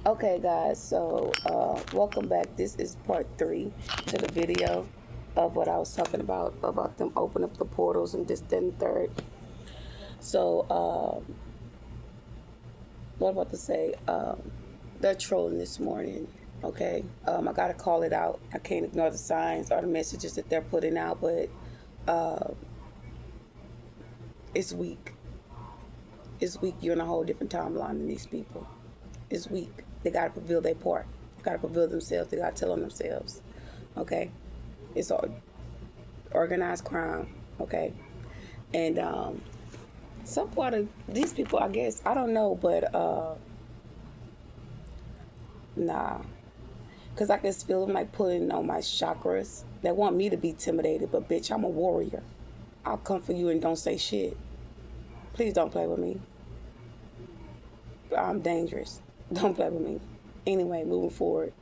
Okay, guys, so welcome back. This is part three to the video of what I was talking about them open up the portals and this, then, third. So, what I'm about to say, they're trolling this morning, okay? I gotta call it out. I can't ignore the signs or the messages that they're putting out, but it's weak. It's weak. You're in a whole different timeline than these people. It's weak. They gotta fulfill their part. They gotta fulfill themselves. They gotta tell on themselves. Okay, it's all organized crime. Okay, and some part of these people, I guess, I don't know, but nah, because I can feel them like pulling on my chakras. They want me to be intimidated, but bitch, I'm a warrior. I'll come for you and don't say shit. Please don't play with me. I'm dangerous. Don't play with me. Anyway, moving forward.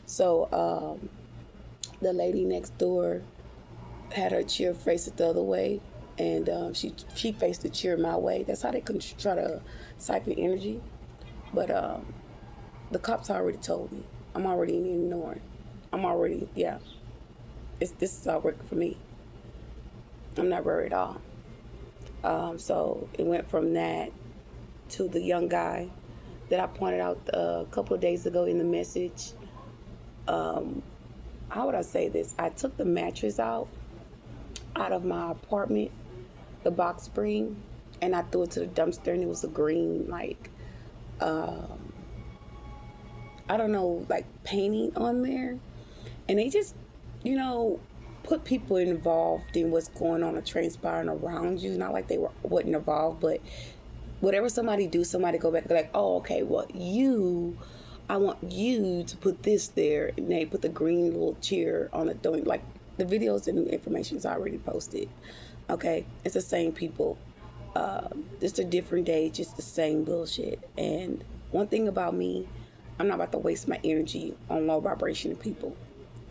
So, the lady next door had her chair faced the other way, and she faced the chair my way. That's how they can try to siphon energy. But the cops already told me. I'm already ignoring. I'm already yeah. This is all working for me. I'm not worried at all. So it went from that to the young guy that I pointed out a couple of days ago in the message. How would I say this? I took the mattress out of my apartment, the box spring, and I threw it to the dumpster, and it was a green, like, I don't know, like painting on there. And they just, you know, put people involved in what's going on or transpiring around you. Not like wasn't involved, but whatever somebody do, somebody go back and like, oh, okay, well, I want you to put this there. And they put the green little chair on it, doing like the videos and information is already posted. Okay, it's the same people. Just a different day, just the same bullshit. And one thing about me, I'm not about to waste my energy on low vibration people.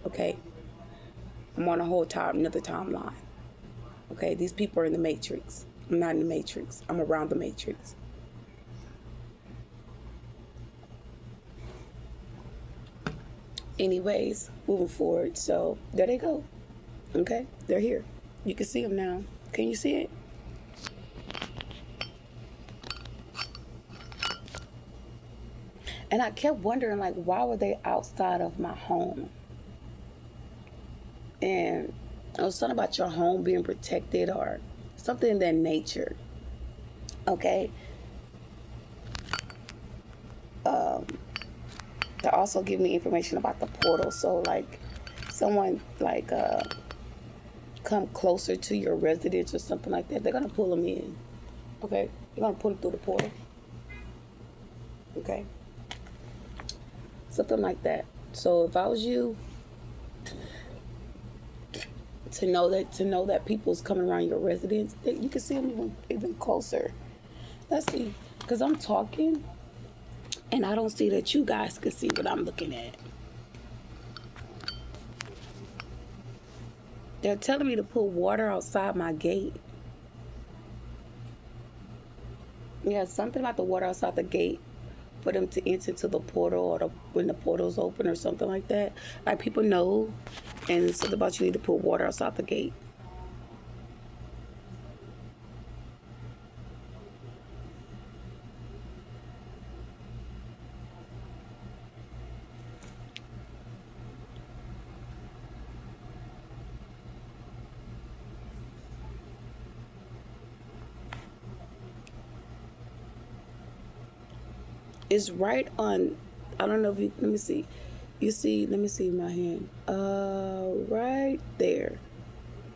Okay, I'm on a whole another timeline. Okay, these people are in the matrix. I'm not in the matrix. I'm around the matrix. Anyways, moving forward. So there they go. Okay, they're here. You can see them now. Can you see it? And I kept wondering, like, why were they outside of my home? And it was something about your home being protected or something in that nature. Okay. They also give me information about the portal. So, like, someone, like, come closer to your residence or something like that, they're going to pull them in. Okay? They're going to pull them through the portal. Okay? Something like that. So, if I was you, to know that people's coming around your residence, you can see them even closer. Let's see, because I'm talking, and I don't see that you guys can see what I'm looking at. They're telling me to put water outside my gate. Yeah, something about the water outside the gate for them to enter to the portal or when the portal's open or something like that. Like, people know, and something about you need to put water outside the gate. It's right on. I don't know if you. Let me see. You see? Let me see my hand. Right there,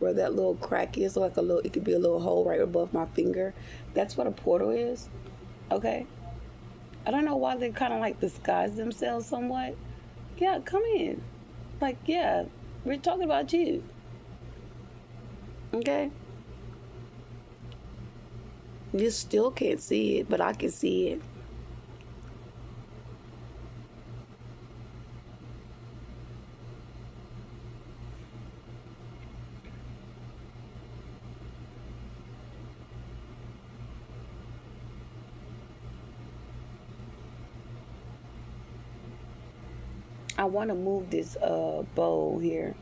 where that little crack is, like a little. It could be a little hole right above my finger. That's what a portal is. Okay. I don't know why they kind of like disguise themselves somewhat. Yeah, come in. Like, yeah, we're talking about you. Okay. You still can't see it, but I can see it. I want to move this bowl here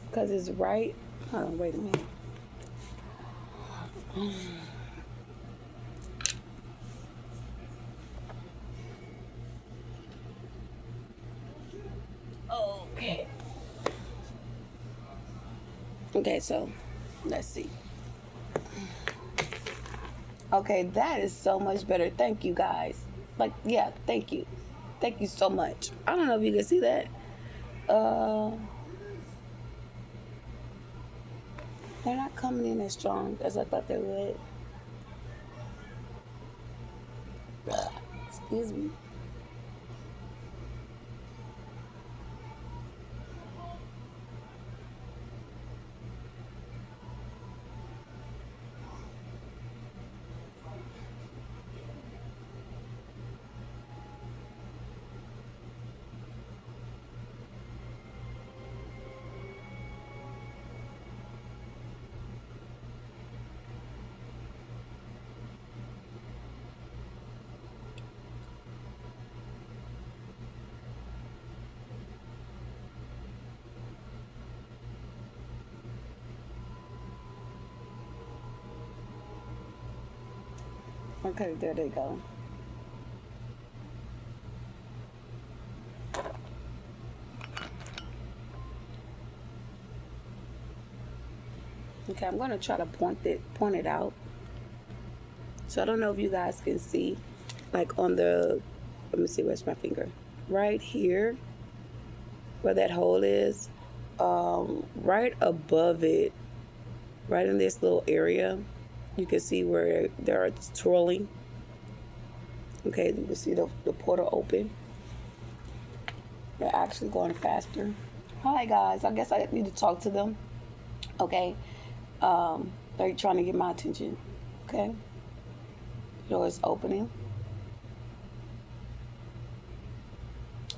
because it's right. Hold on, wait a minute. Okay. Okay, so let's see. Okay, that is so much better. Thank you guys. Like, yeah, thank you. Thank you so much. I don't know if you can see that. Uh, they're not coming in as strong as I thought they would. Excuse me. Okay, there they go. Okay, I'm gonna try to point it out. So I don't know if you guys can see, like on the, let me see, where's my finger? Right here, where that hole is, right above it, right in this little area, you can see where they're twirling. Okay, you can see the portal open. They're actually going faster. Hi guys, I guess I need to talk to them. Okay, they're trying to get my attention. Okay, the door is opening.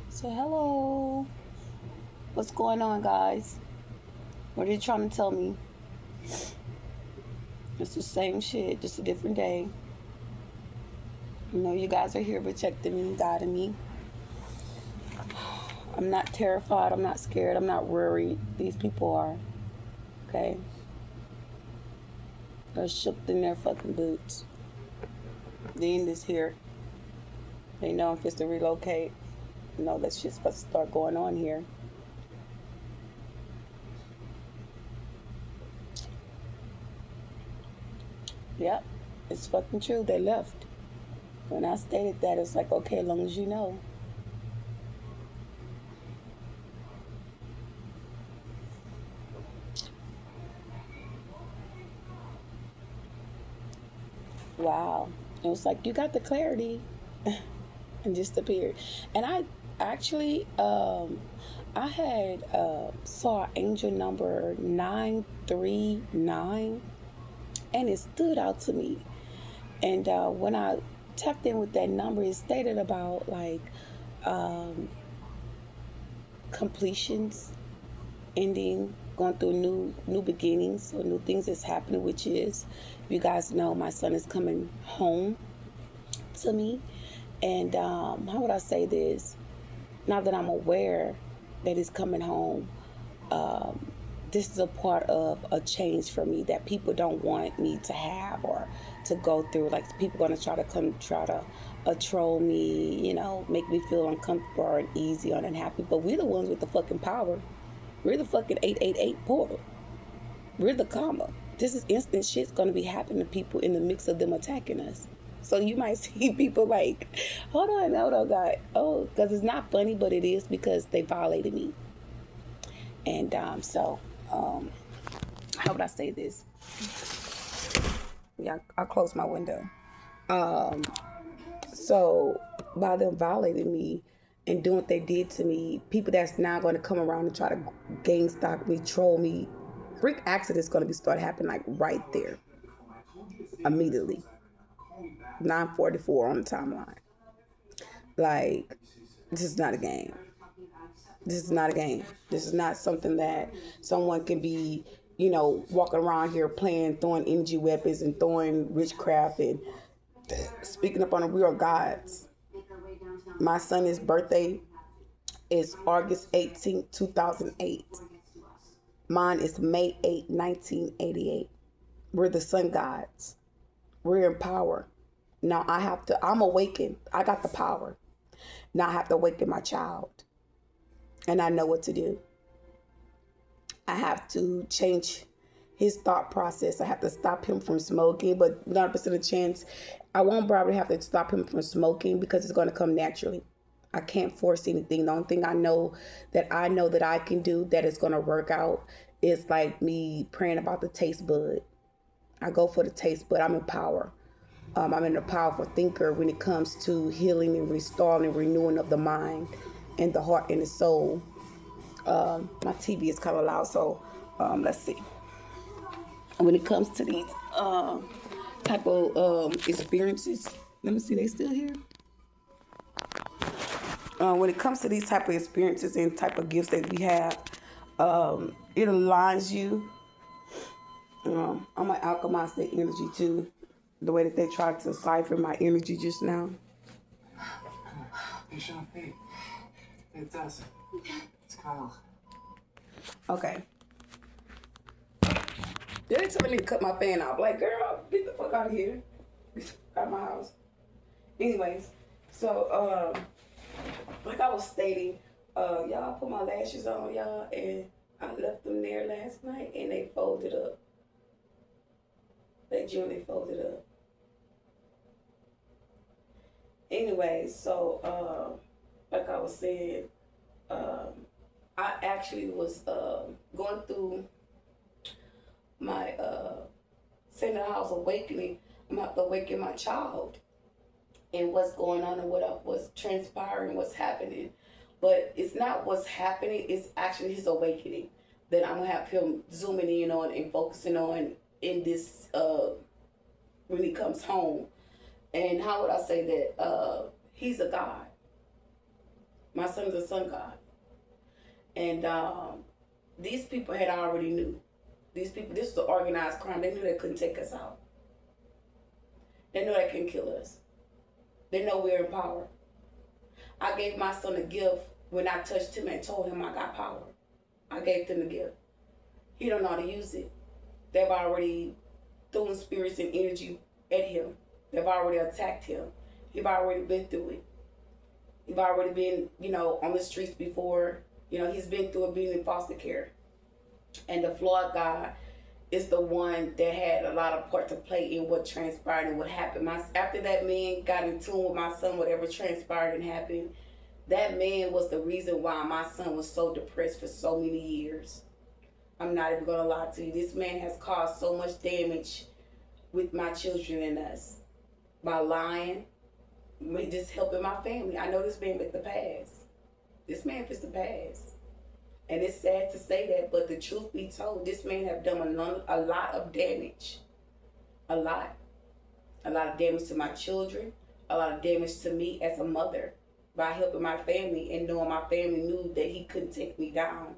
So hello, what's going on, guys? What are you trying to tell me? It's the same shit, just a different day. You know, you guys are here protecting me, guiding me. I'm not terrified. I'm not scared. I'm not worried. These people are. Okay? They're shook in their fucking boots. The end is here. They know if it's to relocate. You know, that shit's supposed to start going on here. Yep. It's fucking true. They left. When I stated that, it's like, okay, as long as you know. Wow. It was like, you got the clarity. And just appeared. And I actually, I had saw angel number 939, and it stood out to me. And when I tapped in with that number, it stated about like um, completions, ending, going through new beginnings or new things that's happening, which is, you guys know, my son is coming home to me. And how would I say this? Now that I'm aware that he's coming home, um, this is a part of a change for me that people don't want me to have or to go through. Like, people gonna try to troll me, make me feel uncomfortable or uneasy or unhappy. But we're the ones with the fucking power. We're the fucking 888 portal. We're the karma. This is instant shit's gonna be happening to people in the mix of them attacking us. So you might see people like, hold on, God. Oh, because it's not funny, but it is because they violated me. And how would I say this? Yeah, I'll close my window. Um, so by them violating me and doing what they did to me, people that's now going to come around and try to gang stalk me, troll me, freak accidents going to be start happening like right there, immediately. 9:44 on the timeline. Like, this is not a game. This is not a game. This is not something that someone can be, walking around here playing, throwing energy weapons and throwing witchcraft and speaking up on the real gods. My son's birthday is August 18th, 2008. Mine is May 8th, 1988. We're the sun gods. We're in power. Now I'm awakened. I got the power. Now I have to awaken my child. And I know what to do. I have to change his thought process. I have to stop him from smoking, but 90% of the chance I won't probably have to stop him from smoking because it's going to come naturally. I can't force anything. The only thing I know that I can do that is going to work out is like me praying about the taste bud. I go for the taste bud. I'm in power. I'm in a powerful thinker when it comes to healing and restoring and renewing of the mind and the heart and the soul. My TV is kind of loud, so let's see. When it comes to these type of experiences, let me see, they still here? When it comes to these type of experiences and type of gifts that we have, it aligns you. I'm gonna alchemize the energy too, the way that they tried to cipher my energy just now. Hey, Sean, hey. Hey, Tess. It's Kyle. Okay. They tell me to cut my fan off. Like, girl, get the fuck out of here. Out of my house. Anyways, so like I was stating, y'all put my lashes on, y'all, and I left them there last night and they folded up. They folded up. Anyways, so like I was saying, I actually was going through my Center House awakening. I'm about to awaken my child and what's going on and what's transpiring, what's happening. But it's not what's happening, it's actually his awakening that I'm gonna have him zooming in on and focusing on in this when he comes home. And how would I say that? He's a God. My son's a sun god. And these people had already knew. These people, this is the organized crime. They knew they couldn't take us out. They know they can kill us. They know we're in power. I gave my son a gift when I touched him and told him I got power. I gave them the gift. He don't know how to use it. They've already thrown spirits and energy at him. They've already attacked him. He's already been through it. He's already been, on the streets before. He's been through it being in foster care. And the flawed God is the one that had a lot of part to play in what transpired and what happened. After that man got in tune with my son, whatever transpired and happened, that man was the reason why my son was so depressed for so many years. I'm not even going to lie to you. This man has caused so much damage with my children and us by lying, just helping my family. I know this man with the past. This man fits the past. And it's sad to say that, but the truth be told, this man have done a lot of damage. A lot. A lot of damage to my children. A lot of damage to me as a mother by helping my family and knowing my family knew that he couldn't take me down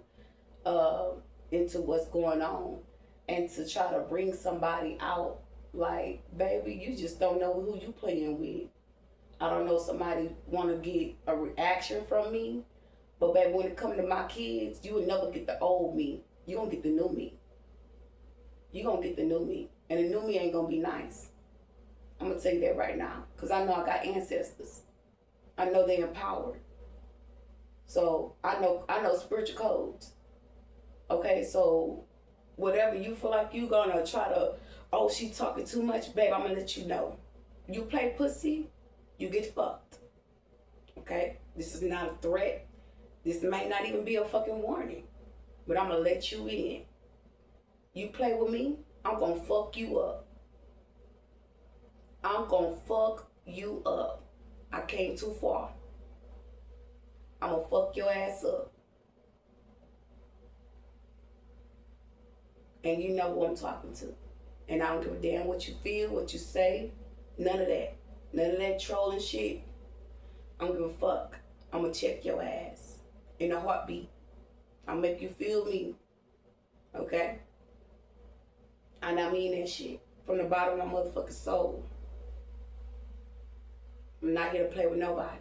into what's going on. And to try to bring somebody out, like, baby, you just don't know who you playing with. I don't know, somebody want to get a reaction from me. But baby, when it comes to my kids, you will never get the old me. You're going to get the new me. You're going to get the new me. And the new me ain't going to be nice. I'm going to tell you that right now. Because I know I got ancestors. I know they're empowered. So I know spiritual codes. Okay, so whatever you feel like you're going to try to, oh, she talking too much, babe, I'm going to let you know. You play pussy, you get fucked. Okay? This is not a threat. This might not even be a fucking warning, but I'm going to let you in. You play with me, I'm going to fuck you up. I'm going to fuck you up. I came too far. I'm going to fuck your ass up. And you know who I'm talking to. And I don't give a damn what you feel, what you say. None of that. None of that trolling shit. I don't give a fuck. I'm going to check your ass. In a heartbeat. I'll make you feel me. Okay? And I mean that shit. From the bottom of my motherfucking soul. I'm not here to play with nobody.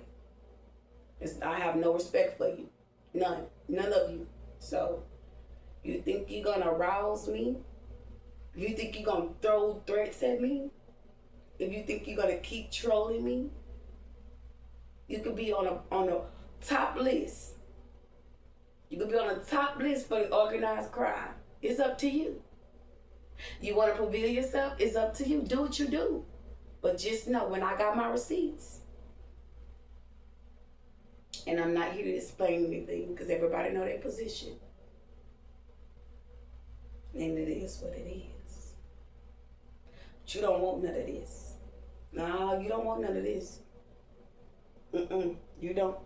I have no respect for you. None of you. So you think you're gonna rouse me? You think you're gonna throw threats at me? If you think you're gonna keep trolling me, you could be on a top list. You could be on the top list for the organized crime. It's up to you. You want to reveal yourself? It's up to you. Do what you do. But just know when I got my receipts, and I'm not here to explain anything because everybody know their position. And it is what it is. But you don't want none of this. No, you don't want none of this. You don't.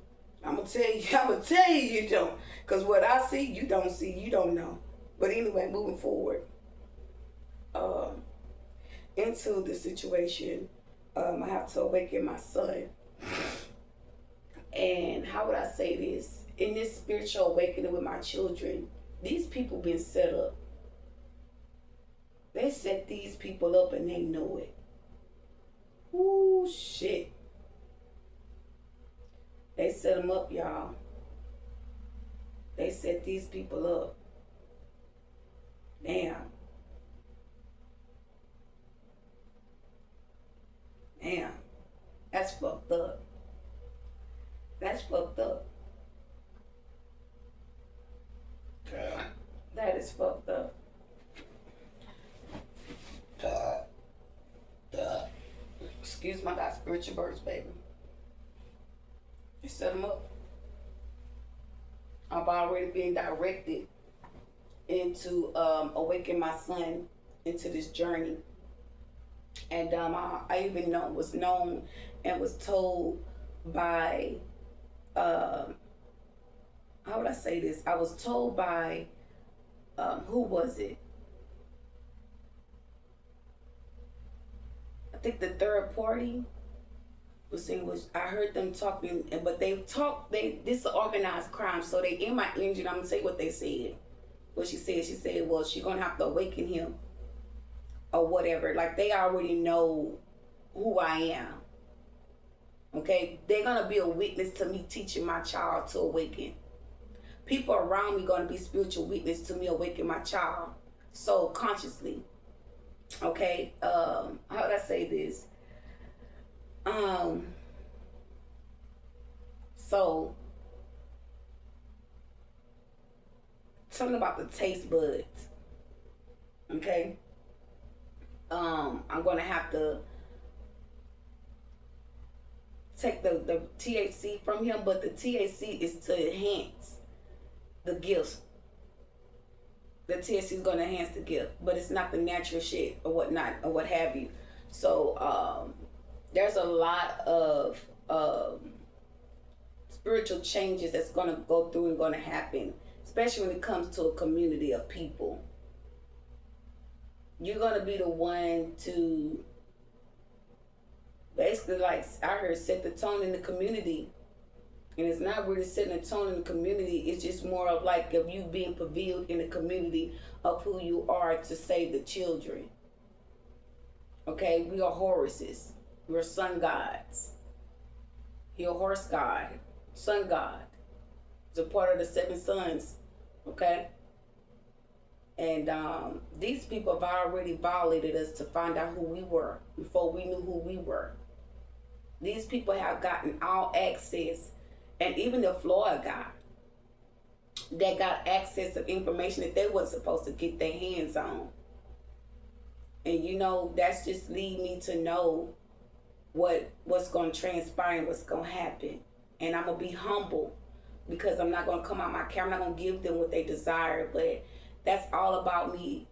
I'm gonna tell you you don't. Because what I see, you don't see, you don't know. But anyway, moving forward. Into the situation, I have to awaken my son. And how would I say this? In this spiritual awakening with my children, these people been set up. They set these people up and they know it. Ooh, shit. They set them up, y'all. They set these people up. Damn. Damn. That's fucked up. That's fucked up. That is fucked up. Excuse my God, spiritual birds, baby. You set them up. I've already been directed into awaken my son into this journey. And I even was known and was told by, how would I say this? I was told by, who was it? I think the third party was saying, I heard them talking, but this is organized crime, so they in my engine. I'm gonna tell you what they said. What she said, well, she's gonna have to awaken him or whatever. Like, they already know who I am. Okay? They're gonna be a witness to me teaching my child to awaken. People around me gonna be spiritual witness to me awaken my child. So consciously. Okay? How would I say this? So talking about the taste buds. Okay? I'm gonna have to take the THC from him, but the THC is to enhance the gifts. The THC is gonna enhance the gift, but it's not the natural shit or whatnot or what have you. So there's a lot of spiritual changes that's gonna go through and gonna happen, especially when it comes to a community of people. You're gonna be the one to basically, like I heard, set the tone in the community. And it's not really setting a tone in the community. It's just more of like of you being revealed in the community of who you are to save the children. Okay, we are Horuses. We're sun gods. You're a horse god, sun god. It's a part of the 7 sons. Okay. And these people have already violated us to find out who we were before we knew who we were. These people have gotten all access, and even the Florida guy that got access of information that they weren't supposed to get their hands on. And you know, that's just lead me to know what's going to transpire and what's going to happen. And I'm going to be humble because I'm not going to come out my camera. I'm not going to give them what they desire, but that's all about me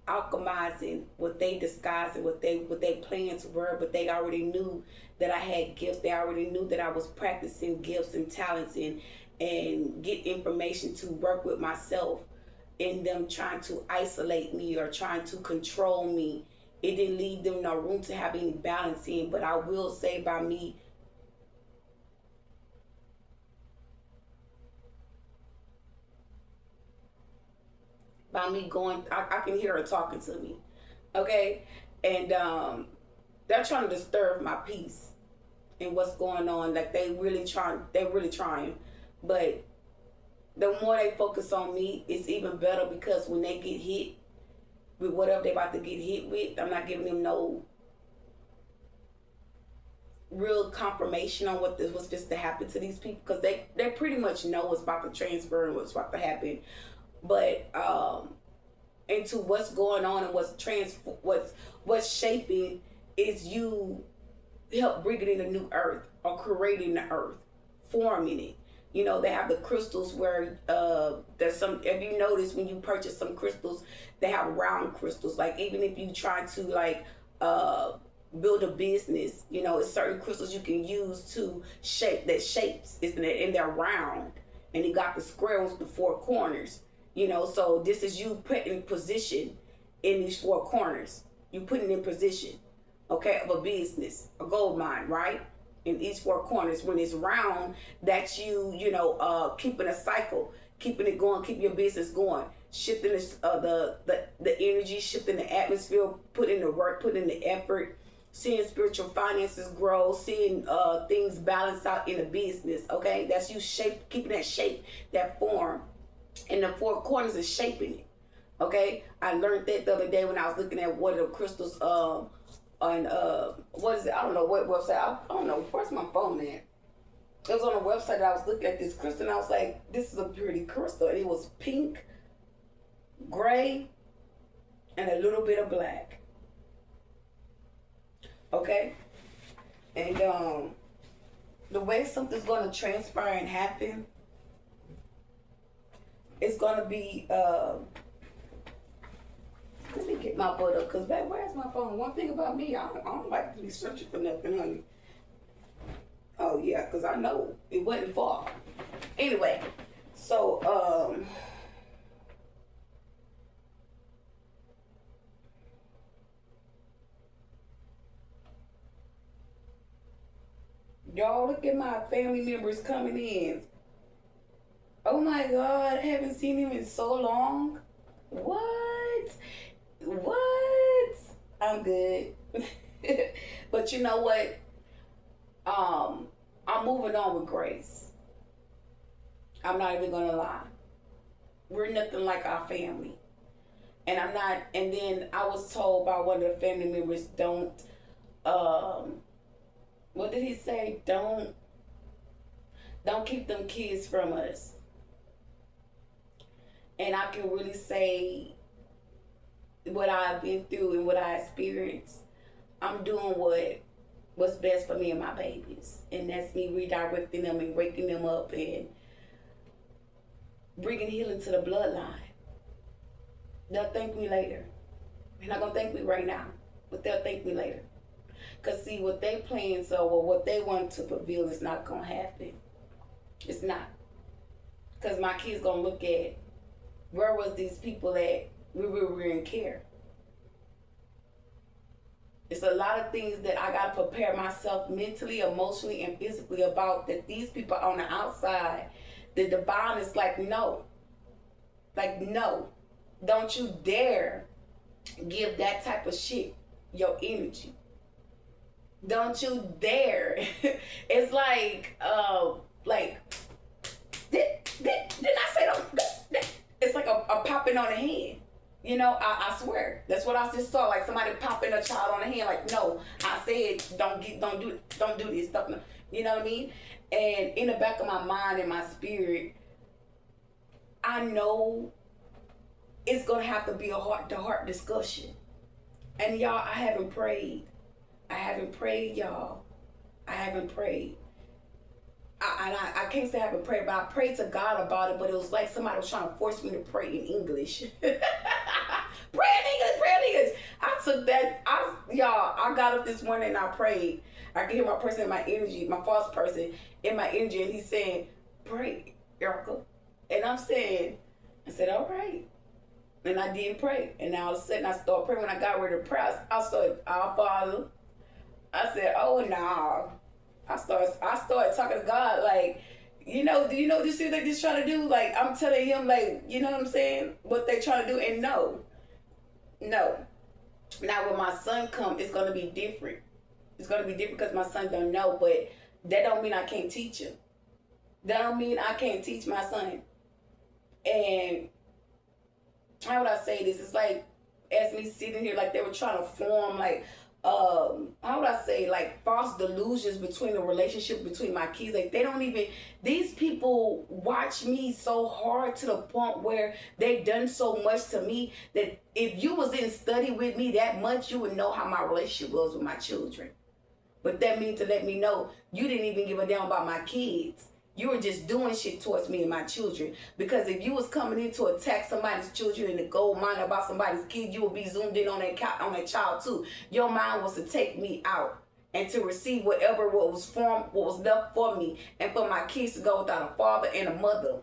alchemizing what they disguised and what they plans were, but they already knew that I had gifts. They already knew that I was practicing gifts and talents and get information to work with myself. In them trying to isolate me or trying to control me, it didn't leave them no room to have any balancing. But I will say by me going, I can hear her talking to me, okay? And they're trying to disturb my peace. and what's going on. Like they're really trying. But the more they focus on me, it's even better, because when they get hit with whatever they about to get hit with, I'm not giving them no real confirmation on what's supposed to happen to these people, because they pretty much know what's about to transfer and what's about to happen. But into what's going on and what's shaping is you help bring it in the new earth, or creating the earth, forming it. You know, they have the crystals where there's some, if you notice when you purchase some crystals, they have round crystals. Like even if you try to like build a business, you know, it's certain crystals you can use to shape that shapes, isn't it? And they're round, and you got the square ones with the four corners. You know, so this is you put in position in these four corners. You put it in position, okay, of a business, a gold mine, right? In each four corners. When it's round, that's keeping a cycle, keeping it going, keeping your business going, shifting the energy, shifting the atmosphere, putting the work, putting the effort, seeing spiritual finances grow, seeing things balance out in a business. Okay, that's you keeping that shape, that form, and the four corners is shaping it. Okay, I learned that the other day when I was looking at one of the crystals on what is it? I don't know what website. I don't know. Where's my phone at? It was on a website that I was looking at this crystal, and I was like, this is a pretty crystal. And it was pink, gray, and a little bit of black. Okay? And the way something's going to transpire and happen, it's going to be let me get my butt up, because babe, where's my phone? One thing about me, I don't like to be searching for nothing, honey. Oh yeah, because I know it wasn't far. Anyway, so y'all look at my family members coming in. Oh my God, I haven't seen him in so long. What? I'm good. But you know what? I'm moving on with grace. I'm not even gonna lie. We're nothing like our family. And I'm not, and then I was told by one of the family members, don't, what did he say? Don't keep them kids from us. And I can really say what I've been through and what I experienced. I'm doing what's best for me and my babies. And that's me redirecting them and waking them up and bringing healing to the bloodline. They'll thank me later. They're not going to thank me right now, but they'll thank me later. Because see, what they plan or what they want to fulfill is not going to happen. It's not. Because my kids going to look at, where was these people at? We were in care. It's a lot of things that I got to prepare myself mentally, emotionally, and physically about, that these people on the outside, the divine is like, no. Like, no. Don't you dare give that type of shit your energy. Don't you dare. It's like, didn't I say don't? It's like a popping on the hand. You know, I swear. That's what I just saw. Like somebody popping a child on the hand. Like, no, I said don't do this stuff. You know what I mean? And in the back of my mind and my spirit, I know it's gonna have to be a heart-to-heart discussion. And y'all, I haven't prayed, y'all. I haven't prayed. I can't say I haven't prayed, but I prayed to God about it, but it was like somebody was trying to force me to pray in English. Pray in English. I took that, I got up this morning and I prayed. I could hear my person in my energy, my false person in my energy, and he's saying, pray, Erica. And I said, all right. And I didn't pray. And now all of a sudden I started praying. When I got ready to pray, I started, our Father. I said, oh no. I started talking to God like, do you know this is what they just trying to do? Like, I'm telling him, like, you know what I'm saying? What they trying to do, and no. Now when my son come, it's gonna be different. It's going to be different because my son don't know, but that don't mean I can't teach him. That don't mean I can't teach my son. And how would I say this? It's like, as me sitting here, like they were trying to form, like, how would I say, like false delusions between the relationship between my kids. Like they don't even, these people watch me so hard to the point where they done so much to me that if you was in study with me that much, you would know how my relationship was with my children. But that means to let me know you didn't even give a damn about my kids. You were just doing shit towards me and my children. Because if you was coming in to attack somebody's children and to go mind about somebody's kid, you would be zoomed in on that child too. Your mind was to take me out and to receive whatever what was left for me, and for my kids to go without a father and a mother.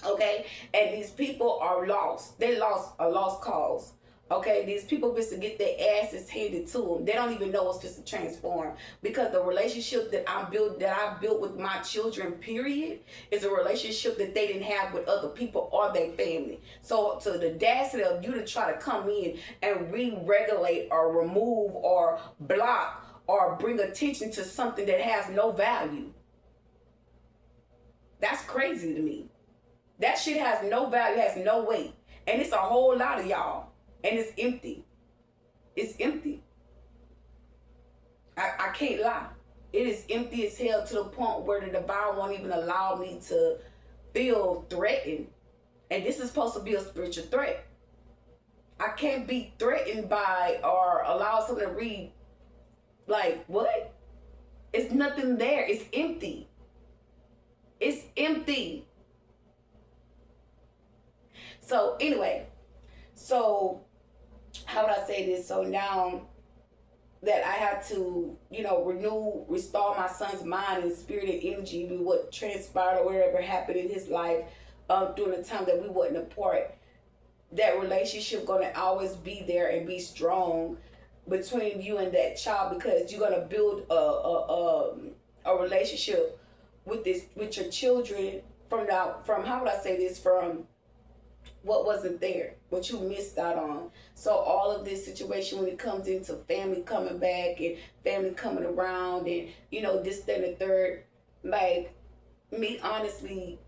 Okay? And these people are lost. They lost a lost cause. Okay, these people just to get their asses handed to them. They don't even know it's just to transform, because the relationship that I built with my children, period, is a relationship that they didn't have with other people or their family. So to the audacity of you to try to come in and re-regulate or remove or block or bring attention to something that has no value, that's crazy to me. That shit has no value, has no weight, and it's a whole lot of y'all. And it's empty. It's empty. I can't lie. It is empty as hell, to the point where the divine won't even allow me to feel threatened. And this is supposed to be a spiritual threat. I can't be threatened by or allow someone to read. Like, what? It's nothing there. It's empty. It's empty. So anyway, how would I say this? So now that I have to, restore my son's mind and spirit and energy with what transpired or whatever happened in his life during the time that we wasn't apart, that relationship gonna always be there and be strong between you and that child, because you're gonna build a relationship with your children from how would I say this, from what wasn't there, what you missed out on. So all of this situation, when it comes into family coming back and family coming around and, this, that, and the third, like, me, honestly,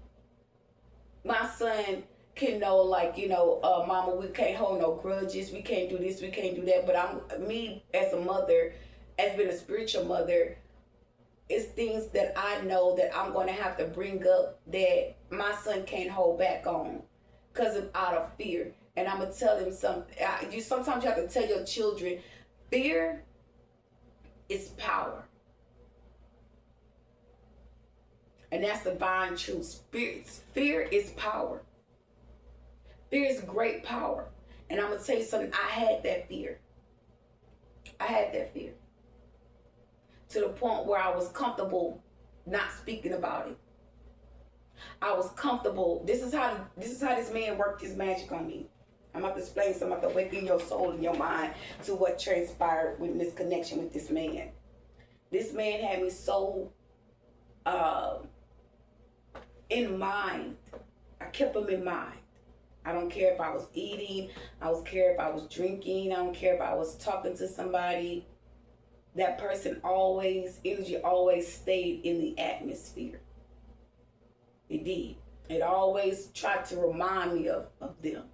my son can know, like, mama, we can't hold no grudges, we can't do this, we can't do that. But me as a mother, as being a spiritual mother, it's things that I know that I'm going to have to bring up that my son can't hold back on, because of out of fear. And I'm going to tell him something. Sometimes you have to tell your children, fear is power. And that's divine truth. Fear is power. Fear is great power. And I'm going to tell you something. I had that fear. To the point where I was comfortable not speaking about it. I was comfortable. This is how this man worked his magic on me. I'm about to explain something. I'm about to awaken your soul and your mind to what transpired with this connection with this man. This man had me so in mind. I kept him in mind. I don't care if I was eating. I don't care if I was drinking. I don't care if I was talking to somebody. That person energy always stayed in the atmosphere. It did. It always tried to remind me of them.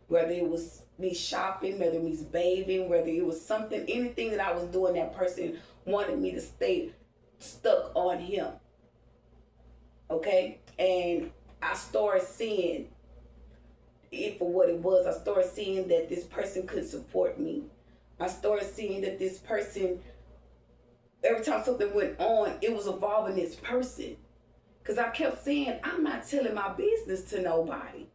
Whether it was me shopping, whether it was bathing, whether it was something, anything that I was doing, that person wanted me to stay stuck on him. Okay? And I started seeing it for what it was. I started seeing that this person could support me. I started seeing that this person, every time something went on, it was involving this person. Because I kept saying, I'm not telling my business to nobody.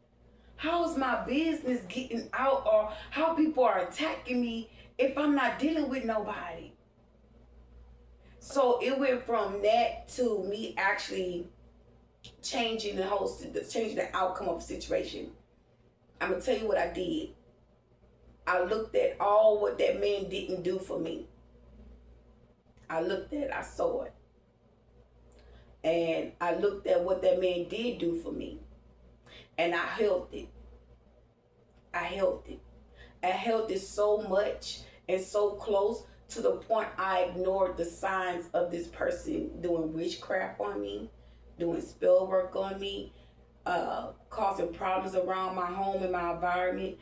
How is my business getting out, or how people are attacking me if I'm not dealing with nobody? So it went from that to me actually changing the outcome of the situation. I'm going to tell you what I did. I looked at all what that man didn't do for me. I saw it. And I looked at what that man did do for me. And I held it. I held it so much and so close to the point I ignored the signs of this person doing witchcraft on me, doing spell work on me, causing problems around my home and my environment.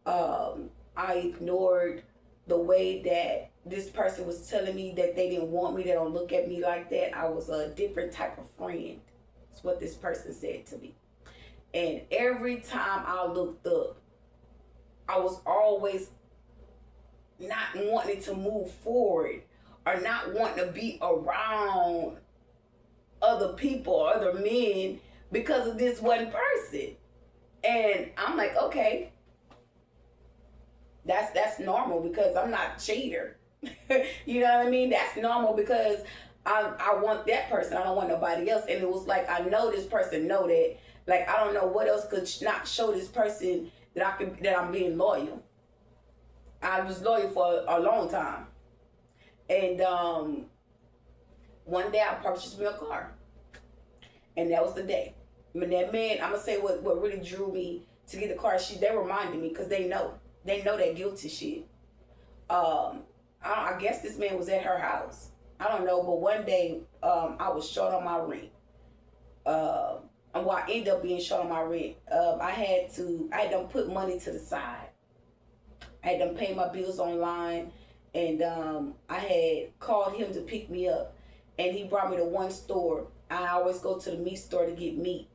I ignored the way that this person was telling me that they didn't want me, they don't look at me like that. I was a different type of friend. That's what this person said to me. And every time I looked up, I was always not wanting to move forward or not wanting to be around other people or other men because of this one person. And I'm like, okay, that's normal because I'm not a cheater. You know what I mean? That's normal because I want that person. I don't want nobody else. And it was like, I know this person know that. Like, I don't know what else could not show this person that I'm being loyal. I was loyal for a long time. And one day I purchased me a car. And that was the day. When that man, I'm going to say what really drew me to get the car, they reminded me because they know. They know that guilty shit. I guess this man was at her house. I don't know, but one day I was short on my rent. I ended up being short on my rent. I had them put money to the side. I had them pay my bills online, and I had called him to pick me up, and he brought me to one store. I always go to the meat store to get meat,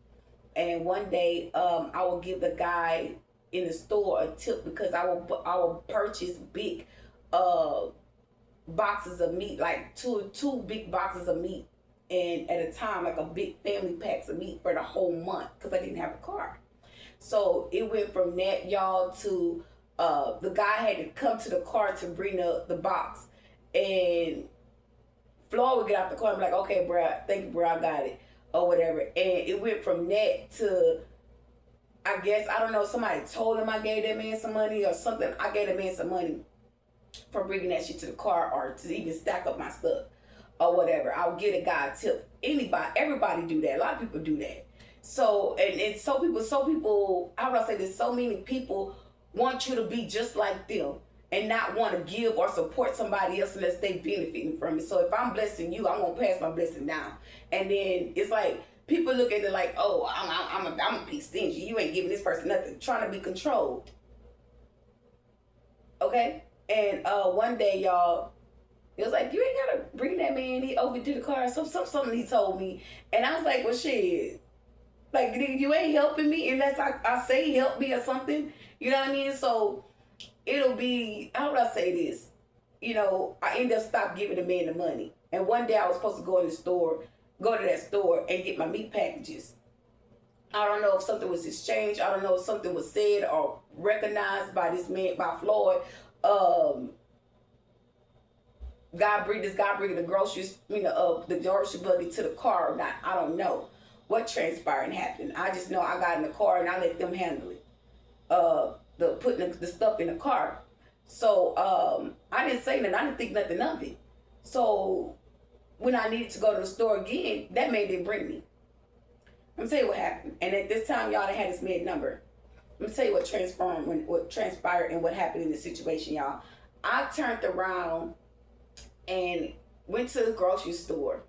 and one day I will give the guy in the store a tip because I will purchase big boxes of meat, like two big boxes of meat, and at a time like a big family packs of meat for the whole month because I didn't have a car. So it went from that, y'all, to the guy had to come to the car to bring the box, and Floyd would get out the car and be like, okay, bro, thank you, bro, I got it, or whatever. And it went from that to, I guess, I don't know, somebody told him I gave that man some money or something. I gave that man some money for bringing that shit to the car or to even stack up my stuff or whatever. I'll get a guy a tip. Everybody do that. A lot of people do that. So, and so people, how would I say this? So many people want you to be just like them and not want to give or support somebody else unless they benefiting from it. So if I'm blessing you, I'm going to pass my blessing down. And then it's like, people look at it like, oh, I'm a be stingy. You ain't giving this person nothing. Trying to be controlled. Okay? And one day, y'all, it was like, you ain't got to bring that man over to the car. Something he told me. And I was like, well, shit. Like, you ain't helping me unless I say help me or something. You know what I mean? So it'll be, how would I say this? You know, I end up stop giving the man the money. And one day I was supposed to go to that store and get my meat packages. I don't know if something was exchanged. I don't know if something was said or recognized by this man, by Floyd. This guy bringing the groceries, the grocery buggy to the car or not. I don't know what transpired and happened. I just know I got in the car and I let them handle it. Putting the stuff in the car. So I didn't say nothing. I didn't think nothing of it. So when I needed to go to the store again, that man didn't bring me. I'm gonna tell you what happened. And at this time, y'all, they had his mid number. I'm gonna tell you what transpired and what happened in the situation, y'all. I turned around and went to the grocery store.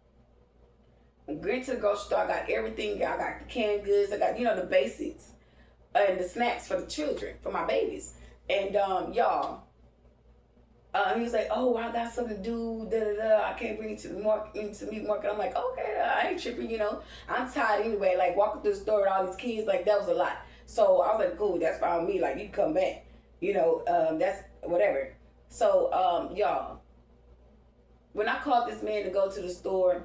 I got everything. I got the canned goods. I got, the basics and the snacks for the children, for my babies. And y'all, he was like, oh, I got something to do, I can't bring you to the meat market. I'm like, okay, I ain't tripping, I'm tired anyway. Like, walking through the store with all these kids, like, that was a lot. So I was like, cool, that's fine with me. Like, you can come back. That's whatever. So, y'all, when I called this man to go to the store,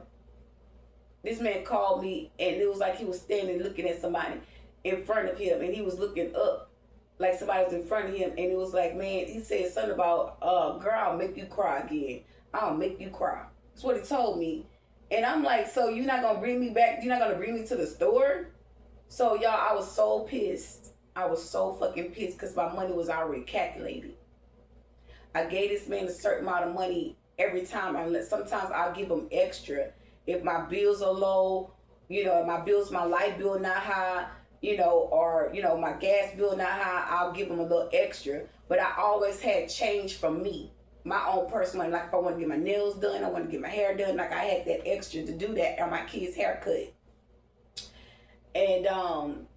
this man called me, and it was like he was standing looking at somebody in front of him, and he was looking up like somebody was in front of him, and it was like, man, he said something about, girl, I'll make you cry again. I'll make you cry. That's what he told me. And I'm like, so you're not going to bring me back? You're not going to bring me to the store? So, y'all, I was so pissed. I was so fucking pissed because my money was already calculated. I gave this man a certain amount of money every time. Sometimes I'll give him extra. If my bills are low, my light bill not high, or my gas bill not high, I'll give them a little extra. But I always had change from me. my own personal money. Like if I want to get my nails done, I want to get my hair done. Like I had that extra to do that on my kids' haircut. And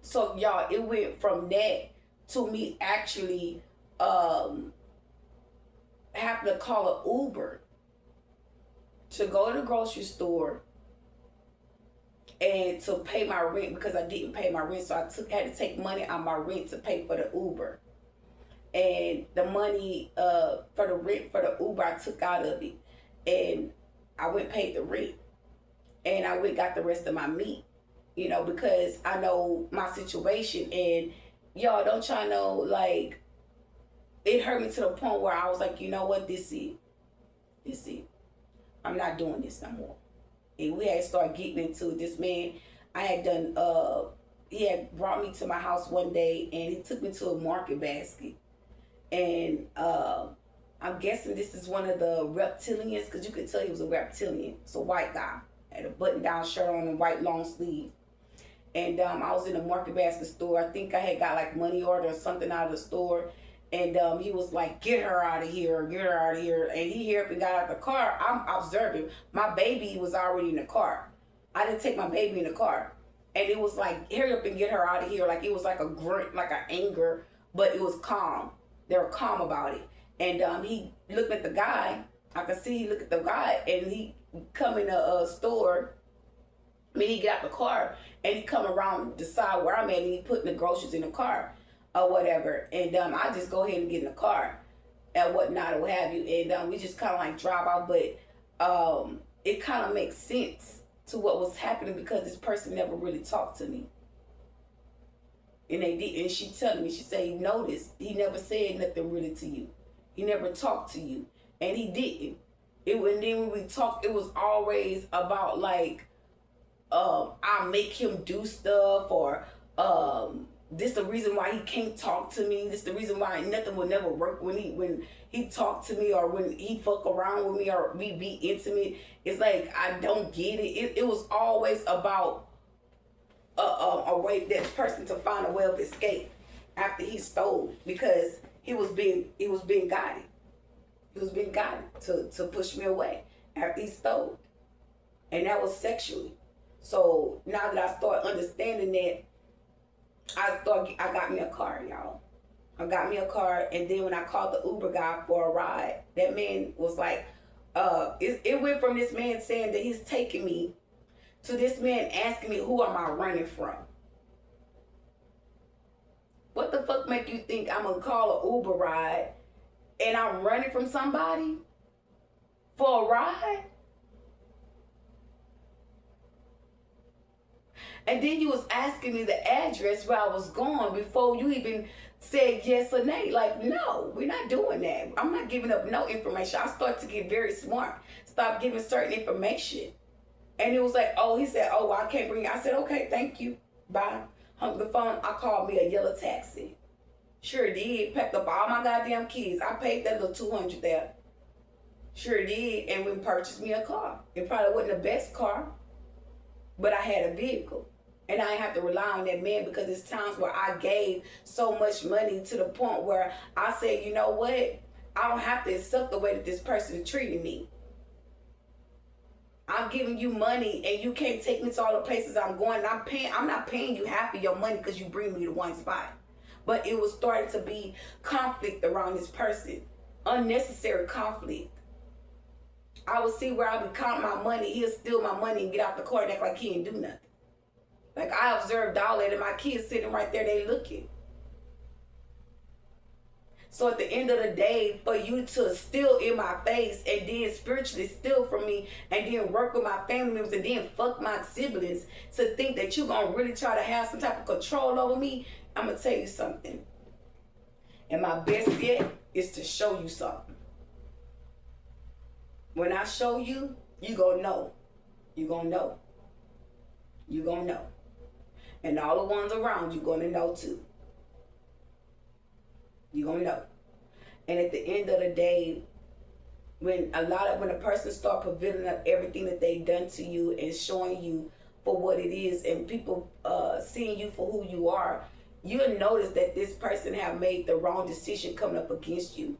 so y'all, it went from that to me actually having to call an Uber to go to the grocery store and to pay my rent because I didn't pay my rent. So I had to take money out of my rent to pay for the Uber. And the money for the rent for the Uber I took out of it. And I went and paid the rent. And I went and got the rest of my meat. You know, because I know my situation. And y'all, don't y'all know, like, it hurt me to the point where I was like, you know what, this is it. I'm not doing this no more. And we had to start getting into it. This man, I had done, he had brought me to my house one day and he took me to a market basket. And I'm guessing this is one of the reptilians, because you could tell he was a reptilian. It's a white guy. Had a button-down shirt on and white long sleeve. And I was in a market basket store. I think I had got like money order or something out of the store. And he was like, get her out of here, get her out of here. And he hurried up and got out of the car. I'm observing. My baby was already in the car. I didn't take my baby in the car. And it was like, hurry up and get her out of here. Like it was like a grunt, like an anger, but it was calm. They were calm about it. And he looked at the guy. I could see he looked at the guy and he come in the store. I mean, he get out the car and he come around the side where I'm at and he putting the groceries in the car or whatever. And I just go ahead and get in the car and whatnot or what have you. And we just kind of like drive out. But it kind of makes sense to what was happening because this person never really talked to me. And they did. And she telling me, she said, you noticed, he never said nothing really to you. He never talked to you. And he didn't. And then when we talked, it was always about like, I make him do stuff or this the reason why he can't talk to me. This the reason why nothing will never work when he talk to me or when he fuck around with me or we be intimate. It's like I don't get it. It was always about a way that person to find a way of escape after he stole because he was being guided. He was being guided to push me away after he stole. And that was sexually. So now that I start understanding that, I got me a car, y'all. I got me a car, and then when I called the Uber guy for a ride, that man was like, it went from this man saying that he's taking me to this man asking me who am I running from. What the fuck make you think I'm gonna call an Uber ride and I'm running from somebody for a ride? And then you was asking me the address where I was going before you even said yes or nay. Like, no, we're not doing that. I'm not giving up no information. I started to get very smart. Stop giving certain information. And it was like, oh, he said, oh, I can't bring you. I said, okay, thank you. Bye. Hung the phone. I called me a yellow taxi. Sure did. Packed up all my goddamn kids. I paid that little $200 there. Sure did. And we purchased me a car. It probably wasn't the best car, but I had a vehicle. And I didn't have to rely on that man because there's times where I gave so much money to the point where I said, you know what? I don't have to accept the way that this person is treating me. I'm giving you money and you can't take me to all the places I'm going. I'm not paying you half of your money because you bring me to one spot. But it was starting to be conflict around this person. Unnecessary conflict. I would see where I would count my money. He'll steal my money and get out the car and act like he didn't do nothing. Like I observed all that and my kids sitting right there, they looking. So at the end of the day, for you to steal in my face and then spiritually steal from me and then work with my family members and then fuck my siblings to think that you're going to really try to have some type of control over me, I'm going to tell you something. And my best yet is to show you something. When I show you, you going to know. You going to know. You going to know. And all the ones around you going to know too. You're going to know. And at the end of the day, when a person start prevailing up everything that they've done to you and showing you for what it is and people seeing you for who you are, you'll notice that this person have made the wrong decision coming up against you.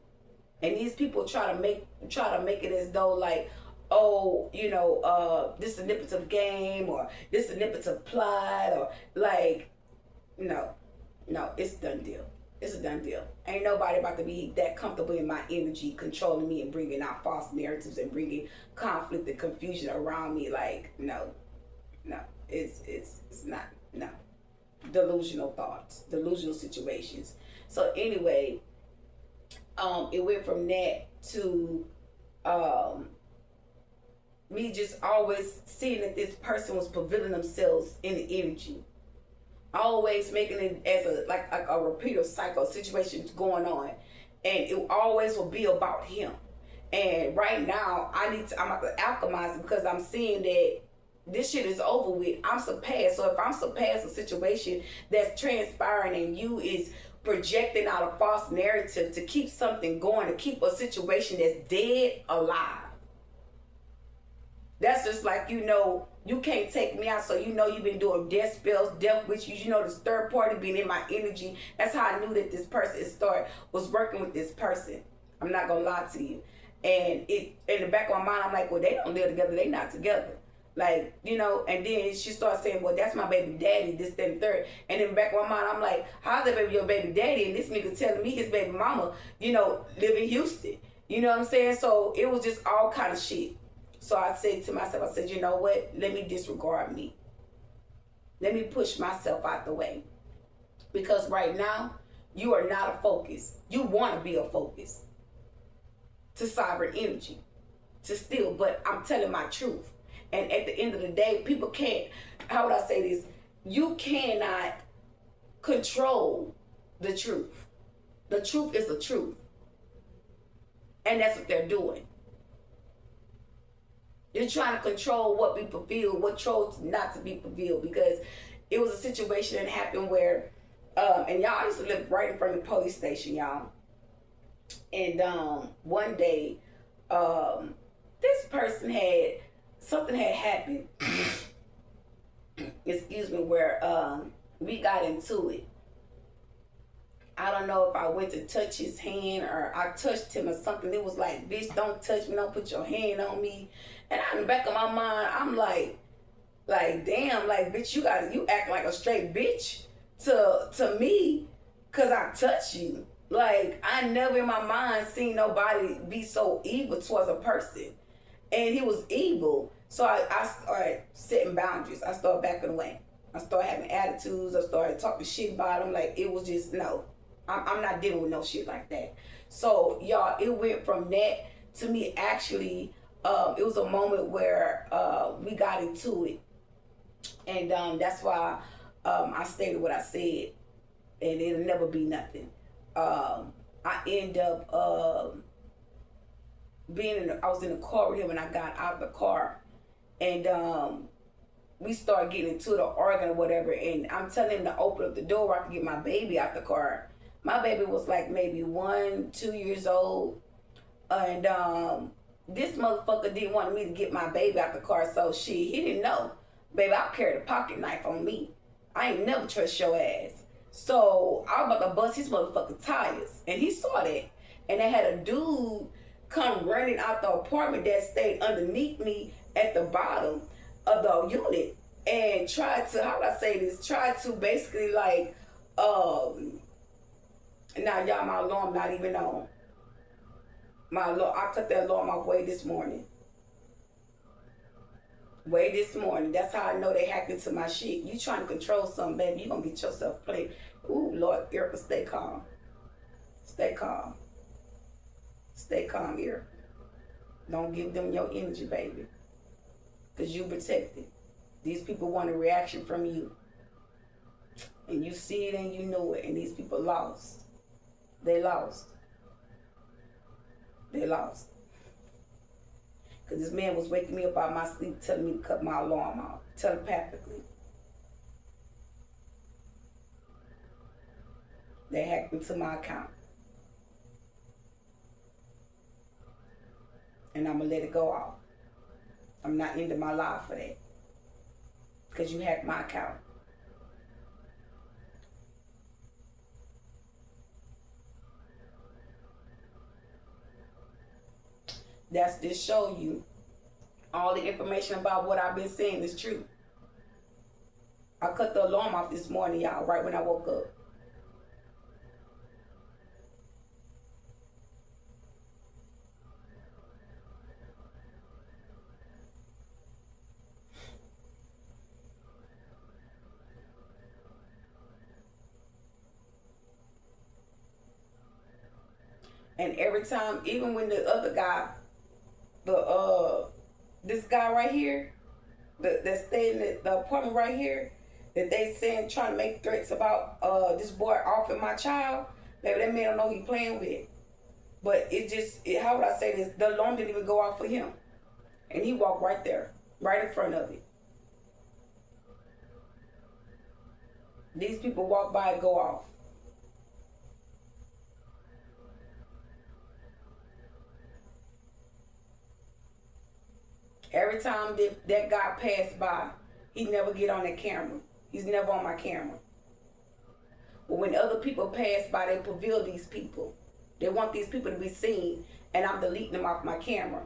And these people try to make it as though like, oh, this is a manipulative game, or this is a manipulative plot, or like, no, it's a done deal. It's a done deal. Ain't nobody about to be that comfortable in my energy, controlling me and bringing out false narratives and bringing conflict and confusion around me. Like, no, it's not, no. Delusional thoughts, delusional situations. So anyway, it went from that to me just always seeing that this person was prevailing themselves in the energy, always making it as a repeater cycle situation going on, and it always will be about him. And right now, I'm about to alchemize it, because I'm seeing that this shit is over with. I'm surpassed. So if I'm surpassed a situation that's transpiring and you is projecting out a false narrative to keep something going, to keep a situation that's dead alive. That's just like, you can't take me out, so you've been doing death spells, death witches, this third party being in my energy. That's how I knew that this person was working with this person. I'm not gonna lie to you. And it in the back of my mind, I'm like, well, they don't live together, they not together. Like, and then she starts saying, well, that's my baby daddy, this, that, and third. And in the back of my mind, I'm like, how's that baby your baby daddy? And this nigga telling me his baby mama, live in Houston. You know what I'm saying? So it was just all kind of shit. So I said to myself, you know what? Let me disregard me. Let me push myself out the way. Because right now, you are not a focus. You want to be a focus to sovereign energy, to steal. But I'm telling my truth. And at the end of the day, people can't, how would I say this? You cannot control the truth. The truth is the truth. And that's what they're doing. You're trying to control what people feel, what chose not to be fulfilled. Because it was a situation that happened where, and y'all used to live right in front of the police station, y'all. And one day, this person something had happened, excuse me, where we got into it. I don't know if I went to touch his hand or I touched him or something. It was like, bitch, don't touch me, don't put your hand on me. And in the back of my mind, I'm like damn, like, bitch, you act like a straight bitch to me because I touched you. Like, I never in my mind seen nobody be so evil towards a person. And he was evil. So I started setting boundaries. I started backing away. I started having attitudes. I started talking shit about him. Like, it was just, no. I'm not dealing with no shit like that. So, y'all, it went from that to me actually, it was a moment where we got into it. And that's why I stated what I said. And it'll never be nothing. I end up I was in the car with him, and I got out of the car, and we started getting into the arguing or whatever, and I'm telling him to open up the door where I can get my baby out the car. My baby was like maybe 1-2 years old, and this motherfucker didn't want me to get my baby out the car, so he didn't know. Baby, I carried a pocket knife on me. I ain't never trust your ass. So I was about to bust his motherfucking tires, and he saw that, and they had a dude come running out the apartment that stayed underneath me at the bottom of the unit and tried to basically like, now y'all, my alarm not even on. I cut that alarm off way this morning. That's how I know they hacked into my shit. You trying to control something, baby, you gonna get yourself played. Ooh, Lord, Erica, stay calm. Stay calm. Stay calm, Erica. Don't give them your energy, baby. Because you protected. These people want a reaction from you. And you see it and you know it. And these people lost. They lost. They lost. Because this man was waking me up out of my sleep telling me to cut my alarm off. Telepathically. They hacked into my account. And I'm going to let it go off. I'm not into my life for that. Because you hacked my account. That's just show you all the information about what I've been saying is true. I cut the alarm off this morning, y'all, right when I woke up. And every time, even when the other guy, this guy right here, that stay in the apartment right here, that they saying trying to make threats about this boy offing my child, maybe that man don't know who he playing with. But how would I say this? The alarm didn't even go off for him, and he walked right there, right in front of it. These people walk by and go off. Every time that guy passed by, he never get on that camera. He's never on my camera. But when other people pass by, they reveal these people. They want these people to be seen, and I'm deleting them off my camera.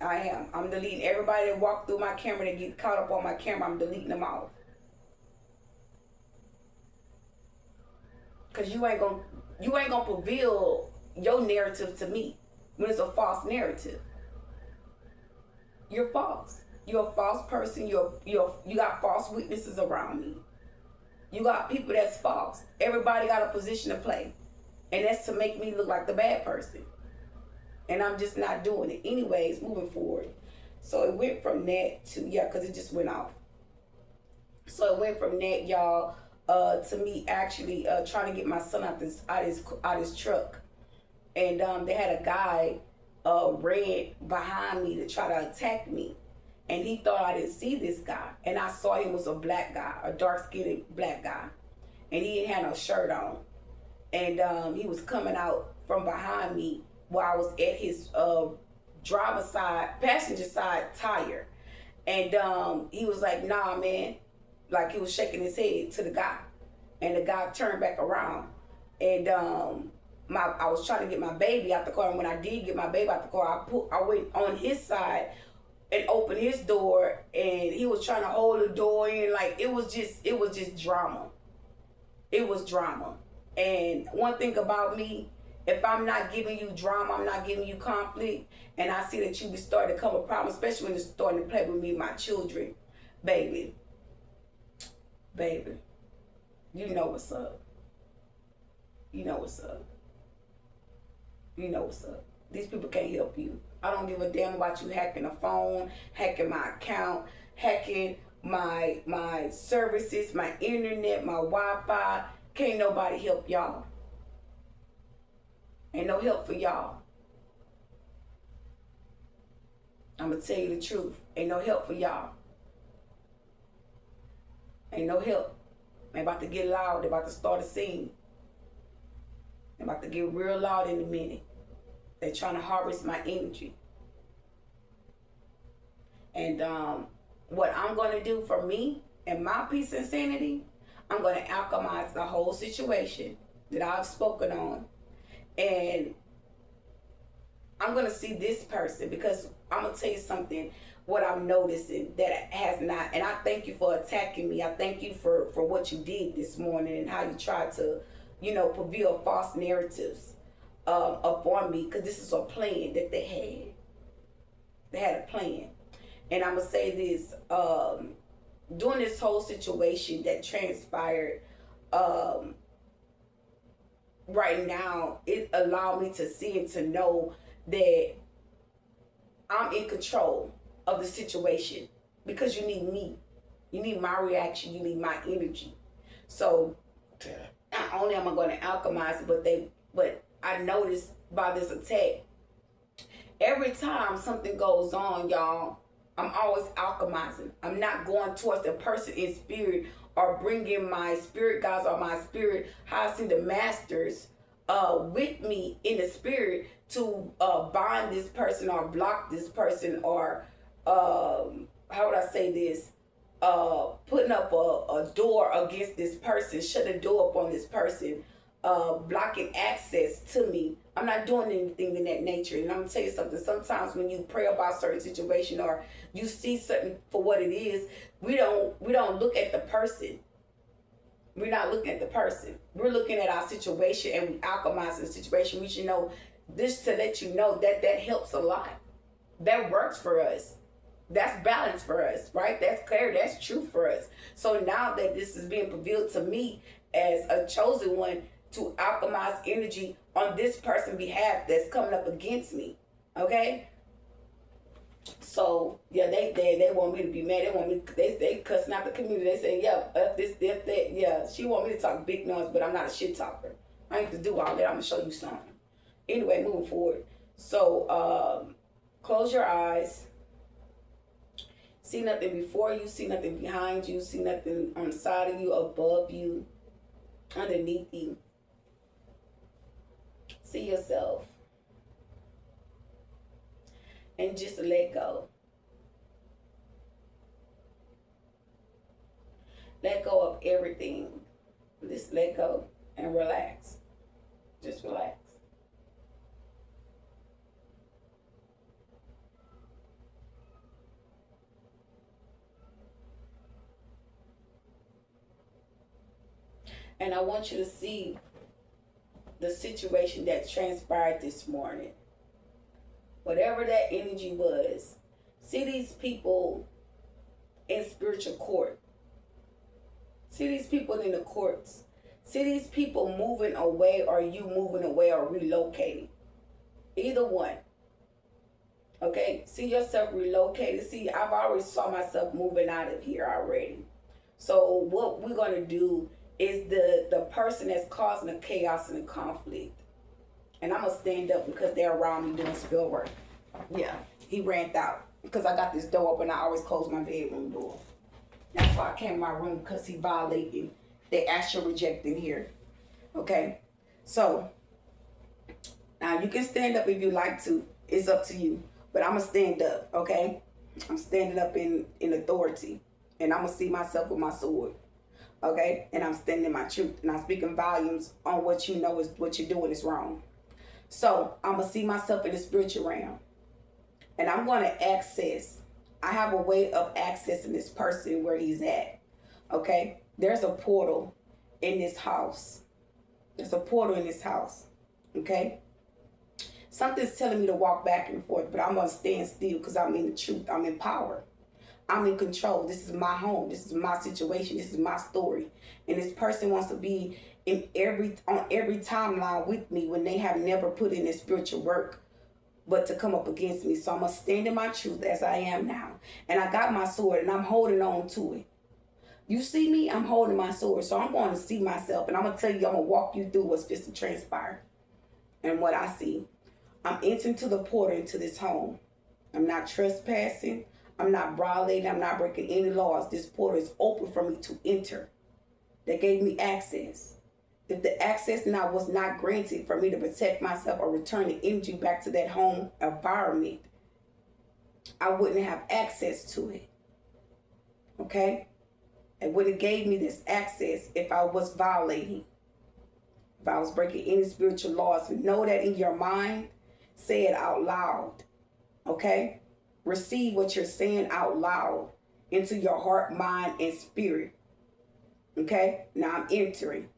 I am. I'm deleting everybody that walk through my camera that get caught up on my camera. I'm deleting them off. Cause you ain't gonna reveal your narrative to me when it's a false narrative. You're false. You're a false person. You got false witnesses around me. You got people that's false. Everybody got a position to play, and that's to make me look like the bad person. And I'm just not doing it. Anyways, moving forward. So it went from that to, because it just went off. So it went from that, y'all, to me actually trying to get my son out his truck. And they had a guy ran behind me to try to attack me. And he thought I didn't see this guy. And I saw him was a black guy, a dark-skinned black guy. And he didn't have no shirt on. And he was coming out from behind me while I was at his passenger side tire. And he was like, nah, man. Like he was shaking his head to the guy. And the guy turned back around. And I was trying to get my baby out the car. And when I did get my baby out the car, I went on his side and opened his door. And he was trying to hold the door in. Like it was just drama. It was drama. And one thing about me, if I'm not giving you drama, I'm not giving you conflict, and I see that you be starting to come a problem, especially when you're starting to play with me and my children, baby, you know what's up. You know what's up. You know what's up. These people can't help you. I don't give a damn about you hacking a phone, hacking my account, hacking my services, my internet, my Wi-Fi. Can't nobody help y'all. Ain't no help for y'all. I'm going to tell you the truth. Ain't no help for y'all. Ain't no help. They about to get loud. They about to start a scene. They about to get real loud in a minute. They trying to harvest my energy. And what I'm going to do for me and my peace and sanity, I'm going to alchemize the whole situation that I've spoken on. And I'm going to see this person, because I'm going to tell you something, what I'm noticing that has not, and I thank you for attacking me. I thank you for what you did this morning and how you tried to, prevail false narratives upon me, because this is a plan that they had. They had a plan. And I'm going to say this, during this whole situation that transpired, right now, it allowed me to see and to know that I'm in control of the situation, because you need me. You need my reaction. You need my energy. So not only am I going to alchemize it, but I noticed by this attack, every time something goes on, y'all, I'm always alchemizing. I'm not going towards the person in spirit or bringing my spirit guides or my spirit, how I see the masters with me in the spirit to bind this person or block this person, or how would I say this, putting up a door against this person, shut a door up on this person, blocking access to me I'm not doing anything in that nature. And I'm gonna tell you something. Sometimes when you pray about certain situation or you see something for what it is, we don't look at the person. We're not looking at the person. We're looking at our situation and we alchemize the situation. We should know this to let you know that that helps a lot. That works for us. That's balance for us, right? That's clear. That's true for us. So now that this is being revealed to me as a chosen one to alchemize energy on this person's behalf that's coming up against me, okay? So yeah, they want me to be mad. They want me. They cussing out the community. They say, yeah, this, that. Yeah, she want me to talk big noise, but I'm not a shit talker. I ain't to do all that. I'm gonna show you something. Anyway, moving forward. So close your eyes. See nothing before you. See nothing behind you. See nothing on the side of you, above you, underneath you. See yourself. And just let go. Let go of everything. Just let go and relax. Just relax. And I want you to see the situation that transpired this morning. Whatever that energy was. See these people in spiritual court. See these people in the courts. See these people moving away, or you moving away or relocating. Either one. Okay? See yourself relocated. See, I've already saw myself moving out of here already. So what we're going to do is the person that's causing the chaos and the conflict. And I'm going to stand up because they're around me doing spell work. Yeah, he ran out. Because I got this door open, I always close my bedroom door. That's why I came in my room, because he violated the astral rejecting here. Okay? So, now you can stand up if you like to. It's up to you. But I'm going to stand up, okay? I'm standing up in authority. And I'm going to see myself with my sword. Okay? And I'm standing in my truth. And I'm speaking volumes on what you know is what you're doing is wrong. So I'm going to see myself in the spiritual realm. And I'm going to access. I have a way of accessing this person where he's at. Okay? There's a portal in this house. There's a portal in this house. Okay? Something's telling me to walk back and forth, but I'm going to stand still because I'm in the truth. I'm in power. I'm in control. This is my home. This is my situation. This is my story. And this person wants to be on every timeline with me when they have never put in their spiritual work, but to come up against me. So I'm going to stand in my truth as I am now. And I got my sword and I'm holding on to it. You see me? I'm holding my sword. So I'm going to see myself. And I'm going to tell you, I'm going to walk you through what's just to transpire and what I see. I'm entering to the portal into this home. I'm not trespassing. I'm not violating. I'm not breaking any laws. This portal is open for me to enter. They gave me access. If the access now was not granted for me to protect myself or return the energy back to that home environment, I wouldn't have access to it. Okay? It would have gave me this access if I was violating. If I was breaking any spiritual laws. Know that in your mind. Say it out loud. Okay? Receive what you're saying out loud into your heart, mind, and spirit. Okay? Now I'm entering.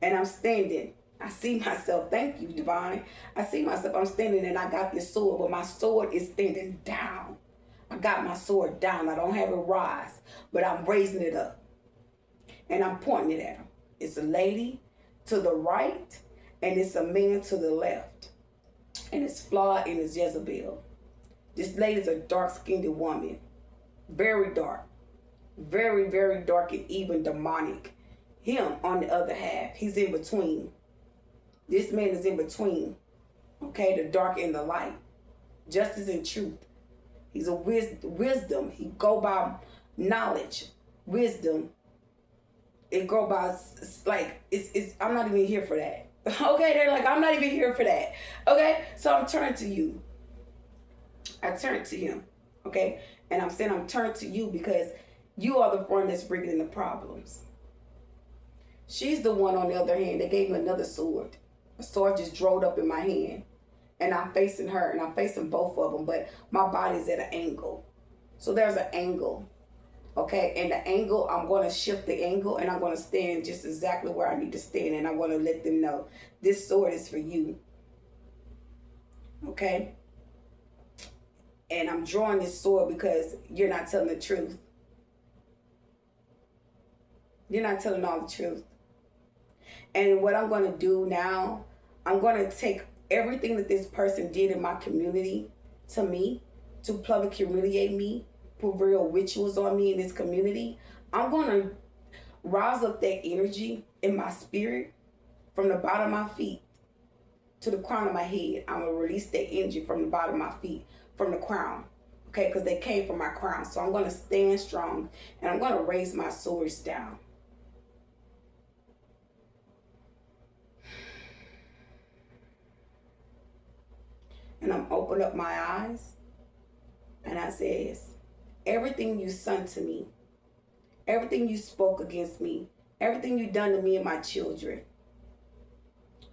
And I'm standing. I see myself. Thank you, Divine. I see myself. I'm standing and I got this sword, but my sword is standing down. I got my sword down. I don't have it rise, but I'm raising it up. And I'm pointing it at him. It's a lady to the right, and it's a man to the left. And it's flawed and it's Jezebel. This lady's a dark-skinned woman. Very dark. Very, very dark and even demonic. Him, on the other half, he's in between. This man is in between. Okay, the dark and the light. Justice and truth. He's a wisdom. He go by knowledge. Wisdom. It go by, it's I'm not even here for that. Okay, they're like, I'm not even here for that. Okay, so I'm turned to you. I turn to him. Okay, and I'm saying I'm turned to you because you are the one that's bringing in the problems. She's the one, on the other hand, that gave him another sword. A sword just drove up in my hand. And I'm facing her, and I'm facing both of them, but my body's at an angle. So there's an angle. Okay, and the angle, I'm going to shift the angle, and I'm going to stand just exactly where I need to stand, and I'm going to let them know this sword is for you. Okay? And I'm drawing this sword because you're not telling the truth. You're not telling all the truth. And what I'm going to do now, I'm going to take everything that this person did in my community to me, to publicly humiliate me, put real rituals on me in this community. I'm going to rise up that energy in my spirit from the bottom of my feet to the crown of my head. I'm going to release that energy from the bottom of my feet, from the crown. Okay, because they came from my crown. So I'm going to stand strong, and I'm going to raise my swords down. And I'm open up my eyes, and I says, everything you sent to me, everything you spoke against me, everything you done to me and my children,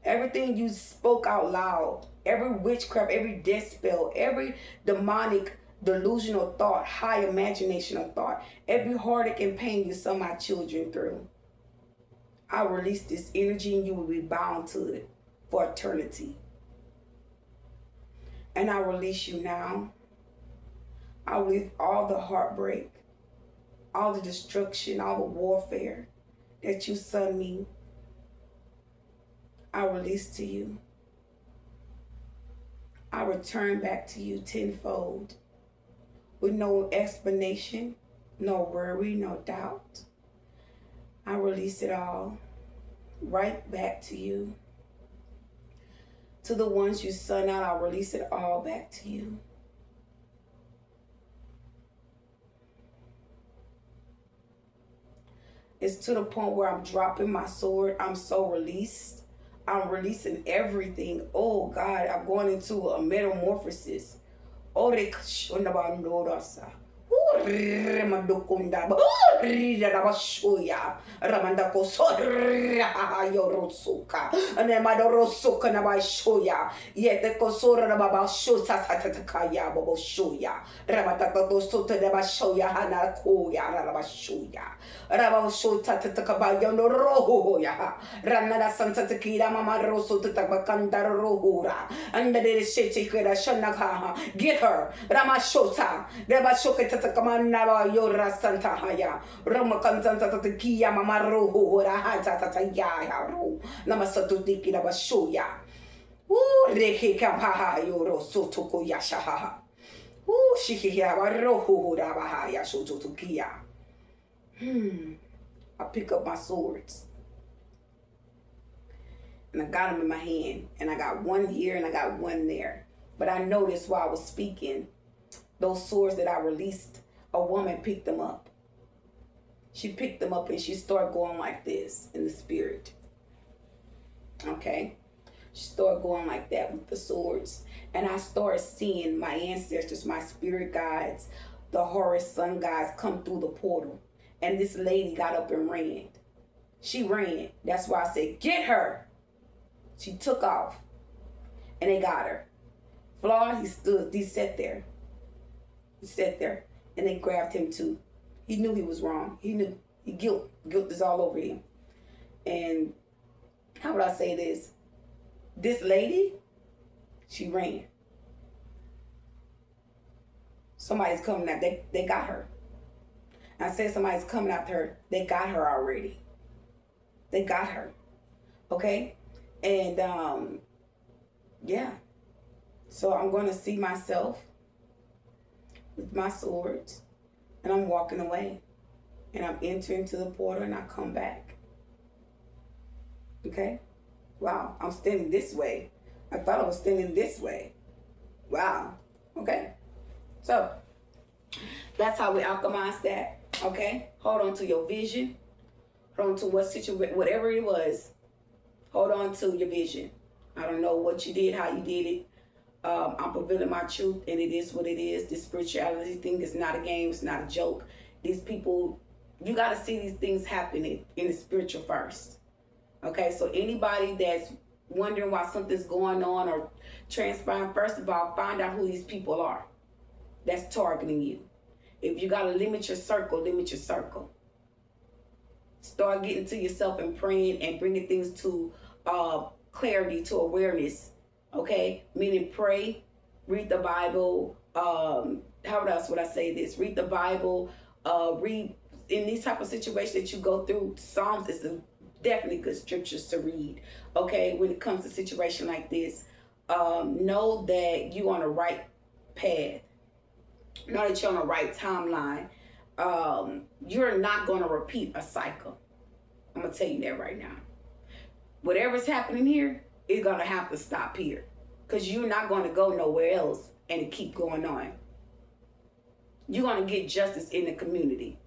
everything you spoke out loud, every witchcraft, every death spell, every demonic delusional thought, high imaginational thought, every heartache and pain you saw my children through, I release this energy, and you will be bound to it for eternity. And I release you now. I release all the heartbreak, all the destruction, all the warfare that you sent me. I release to you. I return back to you tenfold with no explanation, no worry, no doubt. I release it all right back to you. To the ones you sent out, I'll release it all back to you. It's to the point where I'm dropping my sword. I'm so released. I'm releasing everything. Oh God, I'm going into a metamorphosis. Oh, they Remadokunda, Rida Rabashoya, Ramandako Sora Yorosuka, and then Madorosuka Nabashoya, yet the Kosora Babashota Satakaya Baboshoya, Ramatato Sota Nabashoya, Hanakoya, Rabashoya, Rabashota Takabaya no Rohoya, Ranada Santa Takira Mama Rosso to Tabakanda Rohura, and the Shetikira Shanaka, get her, Ramashota, Rabashoka Takamana Yora Santa Haya, Ramakantanta Takia Mamaro, Hata Tataya, Namasatu Diki Rabashoya, Reke Kampaha Yoro Sotoko Yashaha, Shikia Roho Rabahaya Shotokia. I pick up my swords. And I got them in my hand. And I got one here and I got one there. But I noticed while I was speaking, those swords that I released, a woman picked them up. She picked them up and she started going like this in the spirit. Okay? She started going like that with the swords. And I started seeing my ancestors, my spirit guides, the Horus sun guides come through the portal. And this lady got up and ran. She ran. That's why I said, get her. She took off. And they got her. Flawed, he sat there. He sat there. And they grabbed him too. He knew he was wrong. He knew. Guilt is all over him. And how would I say this? This lady, she ran. Somebody's coming out. They got her. I said somebody's coming after her. They got her already. They got her. Okay? And, yeah. So I'm going to see myself with my swords. And I'm walking away. And I'm entering to the portal and I come back. Okay? Wow. I'm standing this way. I thought I was standing this way. Wow. Okay? So, that's how we alchemize that. Okay? Hold on to your vision. Hold on to what situation, whatever it was. Hold on to your vision. I don't know what you did, how you did it. I'm revealing my truth, and it is what it is. This spirituality thing is not a game. It's not a joke. These people, you got to see these things happening in the spiritual first. Okay? So anybody that's wondering why something's going on or transpiring, first of all, find out who these people are that's targeting you. If you got to limit your circle, limit your circle. Start getting to yourself and praying and bringing things to clarity, to awareness. Okay? Meaning pray, read the Bible. How else would I say this? Read the Bible. Read in these type of situations that you go through. Psalms is definitely good scriptures to read. Okay? When it comes to a situation like this, know that you're on the right path. Know that you're on the right timeline. You're not going to repeat a cycle. I'm going to tell you that right now. Whatever's happening here is going to have to stop here. Because you're not going to go nowhere else and keep going on. You're going to get justice in the community.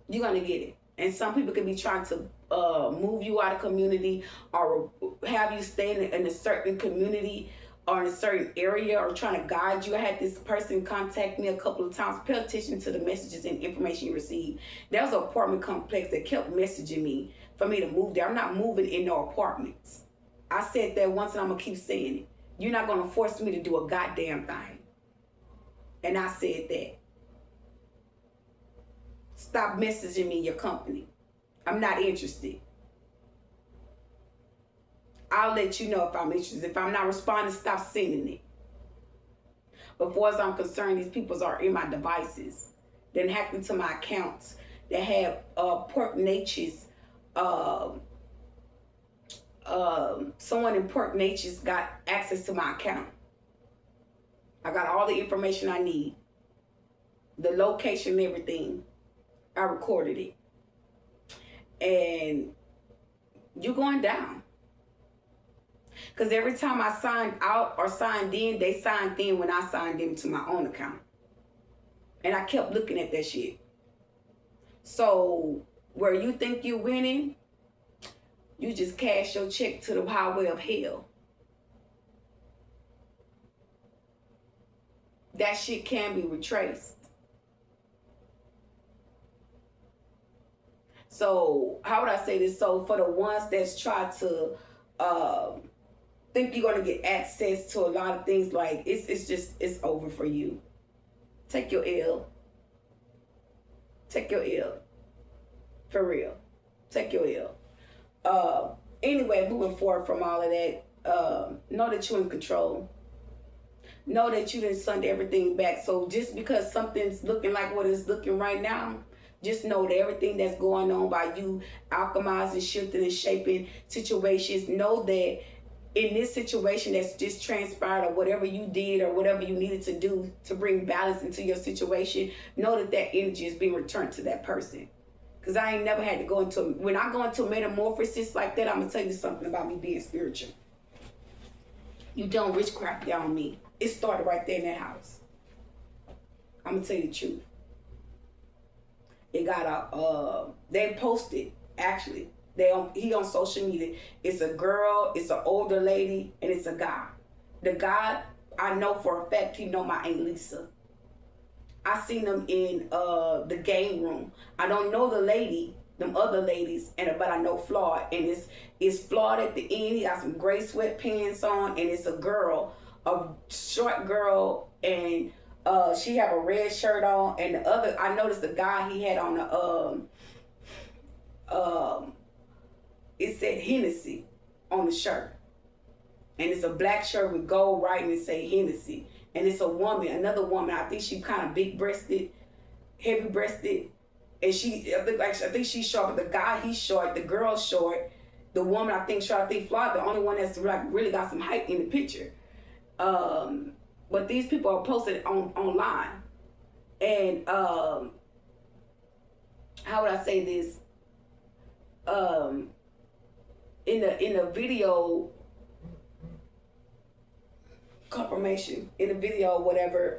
You're going to get it. And some people could be trying to move you out of community or have you stay in a certain community or in a certain area or trying to guide you. I had this person contact me a couple of times. Pay attention to the messages and information you receive. There was an apartment complex that kept messaging me for me to move there. I'm not moving in no apartments. I said that once and I'm going to keep saying it. You're not going to force me to do a goddamn thing. And I said that. Stop messaging me your company. I'm not interested. I'll let you know if I'm interested. If I'm not responding, stop sending it. But as far as I'm concerned, these people are in my devices. Then hacked into my accounts. They have Pork Nature's. Someone in Pork Nature's got access to my account. I got all the information I need. The location and everything. I recorded it. And you're going down. Because every time I signed out or signed in, they signed in when I signed into my own account. And I kept looking at that shit. So, where you think you're winning, you just cash your check to the highway of hell. That shit can be retraced. So, how would I say this? So, for the ones that's try to think you're going to get access to a lot of things, like, it's over for you. Take your L. Take your L. For real. Take your L. Anyway, moving forward from all of that, know that you're in control. Know that you didn't send everything back. So just because something's looking like what it's looking right now, just know that everything that's going on by you alchemizing, shifting, and shaping situations, know that in this situation that's just transpired or whatever you did or whatever you needed to do to bring balance into your situation, know that that energy is being returned to that person. Because I ain't never had to go into, when I go into a metamorphosis like that, I'm going to tell you something about me being spiritual. You done witchcraft down me. It started right there in that house. I'm going to tell you the truth. It got they posted, actually. He on social media. It's a girl, it's an older lady, and it's a guy. The guy, I know for a fact he know my Aunt Lisa. I seen them in the game room. I don't know the lady, them other ladies, but I know Flawed. And it's Flawed at the end. He got some gray sweatpants on, and it's a girl, a short girl, and she have a red shirt on. And the other, I noticed the guy he had on the it said Hennessy on the shirt. And it's a black shirt with gold writing and say Hennessy. And it's a woman, another woman. I think she kind of big-breasted, heavy-breasted. And I think she's short, but the guy, he's short. The girl's short. The woman, I think, short. I think Flawed, the only one that's like really got some height in the picture. But these people are posted online. And how would I say this? In the video confirmation, in the video, whatever,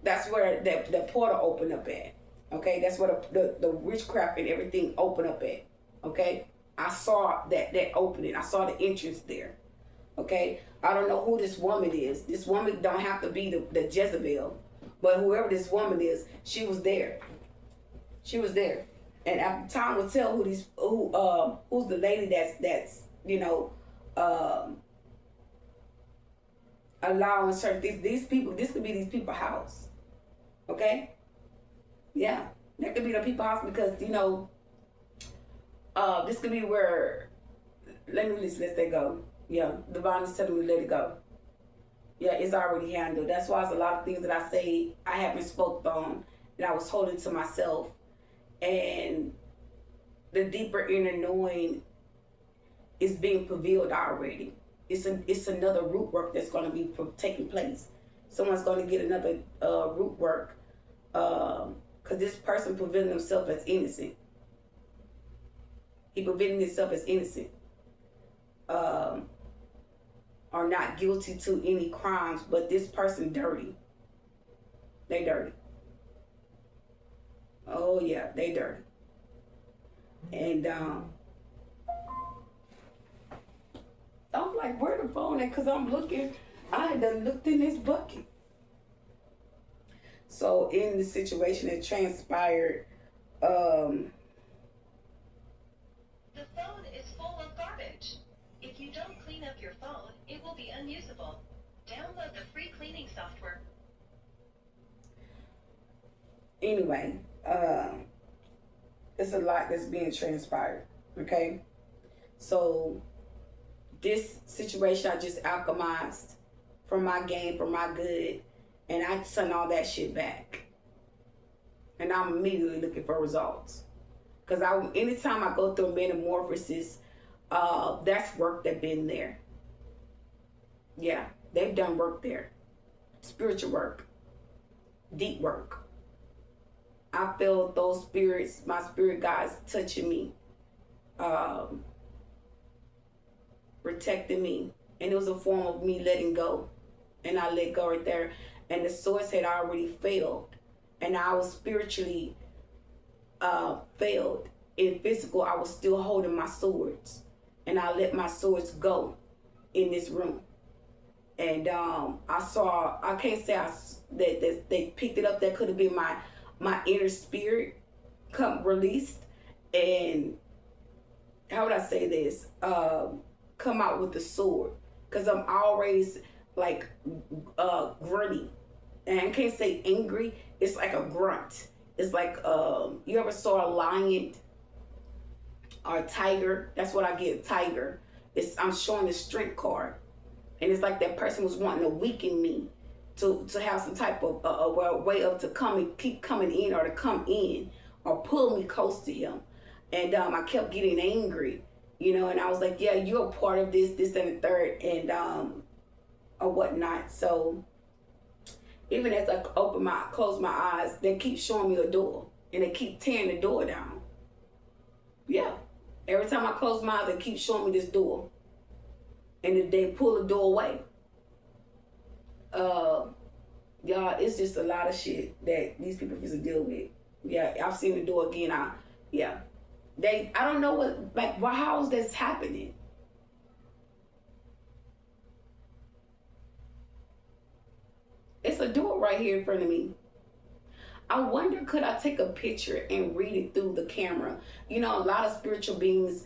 that's where the portal opened up at. Okay, that's where the witchcraft and everything opened up at. Okay, I saw that opening. I saw the entrance there. Okay, I don't know who this woman is. This woman don't have to be the Jezebel, but whoever this woman is, she was there. She was there. And at the time will tell who's the lady you know, allowing certain things. These people, this could be these people's house. Okay? Yeah. That could be the people's house because, you know, this could be where, let me just let that go. Yeah. Divine is telling me to let it go. Yeah, it's already handled. That's why it's a lot of things that I say I haven't spoke on, that I was holding to myself. And the deeper inner knowing is being revealed already. It's another root work that's going to be taking place. Someone's going to get another root work because this person presenting himself as innocent. He presenting himself as innocent. Are not guilty to any crimes, but this person dirty. They dirty. Oh yeah, they dirty. And I'm like, where the phone at? Cause I'm looking. I had done looked in this bucket. So in the situation that transpired, the phone is full of garbage. If you don't clean up your phone, it will be unusable. Download the free cleaning software. Anyway, it's a lot that's being transpired. Okay, so this situation I just alchemized for my gain, for my good, and I sent all that shit back. And I'm immediately looking for results. Because anytime I go through a metamorphosis, that's work that been there. Yeah, they've done work there. Spiritual work. Deep work. I felt those spirits, my spirit guides touching me. Protecting me. And it was a form of me letting go. And I let go right there. And the source had already failed. And I was spiritually failed. In physical, I was still holding my swords. And I let my swords go in this room. And I can't say that they picked it up. That could have been my inner spirit released. And how would I say this? Come out with the sword. Because I'm always like grunty. And I can't say angry. It's like a grunt. It's like, you ever saw a lion or a tiger? That's what I get, tiger. I'm showing the strength card. And it's like that person was wanting to weaken me to have some type of way up to come and keep coming in, or to come in or pull me close to him. And I kept getting angry, you know, and I was like, yeah, you're a part of this, and the third, and or whatnot. So even as I close my eyes, they keep showing me a door, and they keep tearing the door down. Yeah. Every time I close my eyes, they keep showing me this door. And they pull the door away. Y'all, it's just a lot of shit that these people used to deal with. Yeah, I've seen the door again. I don't know how is this happening? It's a door right here in front of me. I wonder, could I take a picture and read it through the camera? You know, a lot of spiritual beings,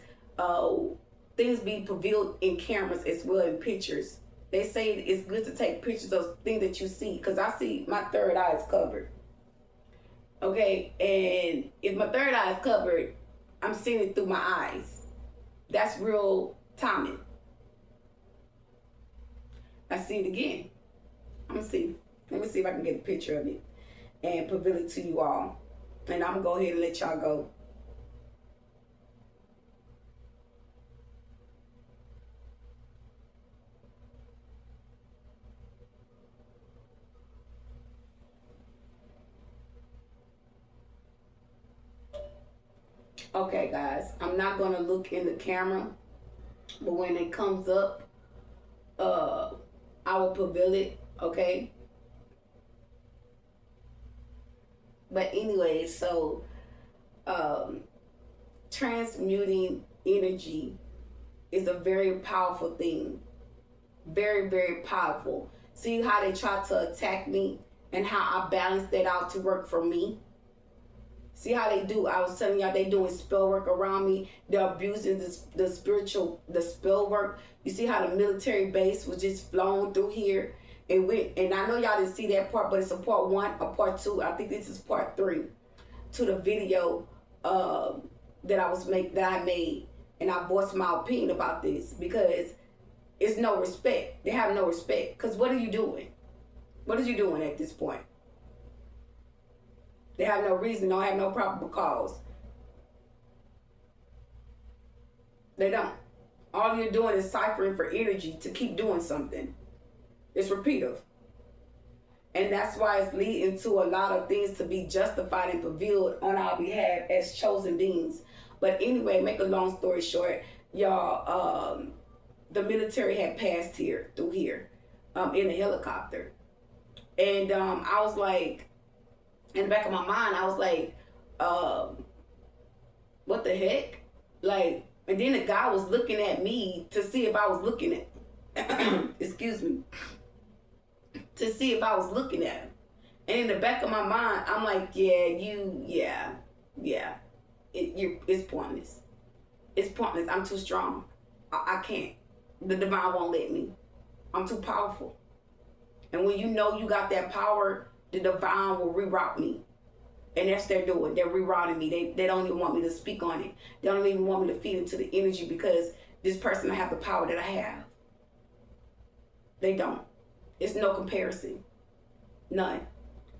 things be revealed in cameras as well, in pictures. They say it's good to take pictures of things that you see, because I see my third eye is covered. Okay, and if my third eye is covered, I'm seeing it through my eyes. That's real timing. I see it again. I'm gonna see. Let me see if I can get a picture of it and reveal it to you all. And I'm gonna go ahead and let y'all go. Okay, guys, I'm not going to look in the camera, but when it comes up, I will reveal it, okay? But anyway, so transmuting energy is a very powerful thing. Very, very powerful. See how they try to attack me and how I balance that out to work for me? See how they do? I was telling y'all they doing spell work around me. They're abusing the spell work. You see how the military base was just flown through here and went. And I know y'all didn't see that part, but it's a part 1, a part 2. I think this is part 3 to the video that I made, and I voiced my opinion about this because it's no respect. They have no respect. Cause what are you doing? What are you doing at this point? They have no reason, don't have no probable cause. They don't. All you're doing is ciphering for energy to keep doing something. It's repetitive. And that's why it's leading to a lot of things to be justified and revealed on our behalf as chosen beings. But anyway, make a long story short, y'all, the military had passed through here, in a helicopter. And I was like, in the back of my mind, I was like, what the heck? Like, and then the guy was looking at me to see if I was looking at, excuse me, to see if I was looking at him. And in the back of my mind, I'm like, it's pointless. It's pointless. I'm too strong. I can't. The divine won't let me. I'm too powerful. And when you know you got that power, the divine will reroute me. And that's what they're doing. They're rerouting me. They don't even want me to speak on it. They don't even want me to feed into the energy because this person don't have the power that I have. They don't. It's no comparison. None.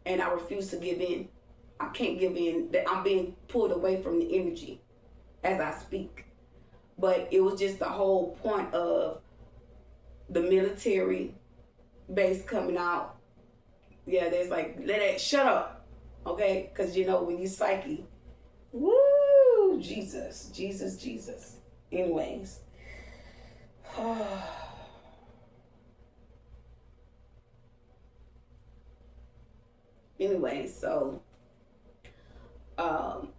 And I refuse to give in. I can't give in. I'm being pulled away from the energy as I speak. But it was just the whole point of the military base coming out. Yeah, there's like, shut up. Okay? Because you know, when you psyche, woo, Jesus. Anyways. Anyway, so I'm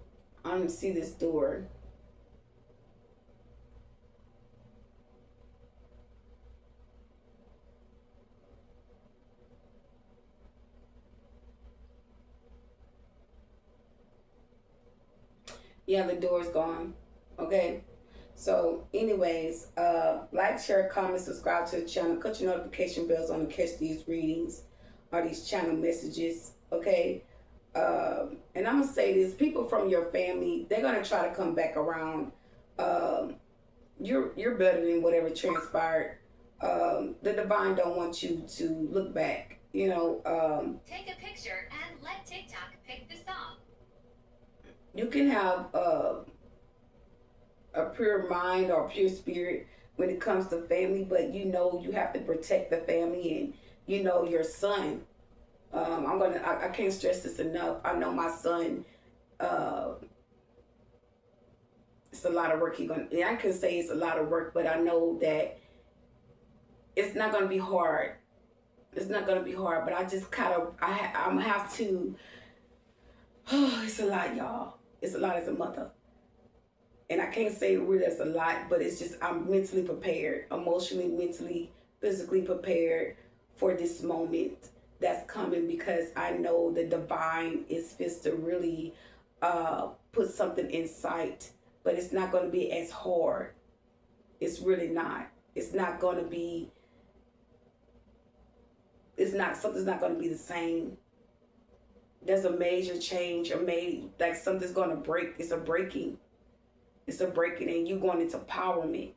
gonna see this door. Yeah, the door's gone. Okay. So anyways, like, share, comment, subscribe to the channel, cut your notification bells on to catch these readings or these channel messages. Okay. And I'm gonna say this, people from your family, they're gonna try to come back around. You're better than whatever transpired. The divine don't want you to look back, you know. Take a picture and let TikTok pick the song. You can have a pure mind or pure spirit when it comes to family, but you know you have to protect the family and you know your son. I can't stress this enough. I know my son, it's a lot of work I can say it's a lot of work, but I know that it's not gonna be hard. It's not gonna be hard, but I just I'm gonna have to, it's a lot, y'all. It's a lot as a mother. And I can't say really as a lot, but it's just, I'm mentally prepared, emotionally, mentally, physically prepared for this moment that's coming because I know the divine is supposed to really put something in sight, but it's not going to be as hard. It's really not. It's not going to be, something's not going to be the same. There's a major change, like something's going to break. It's a breaking, and you going into empowerment,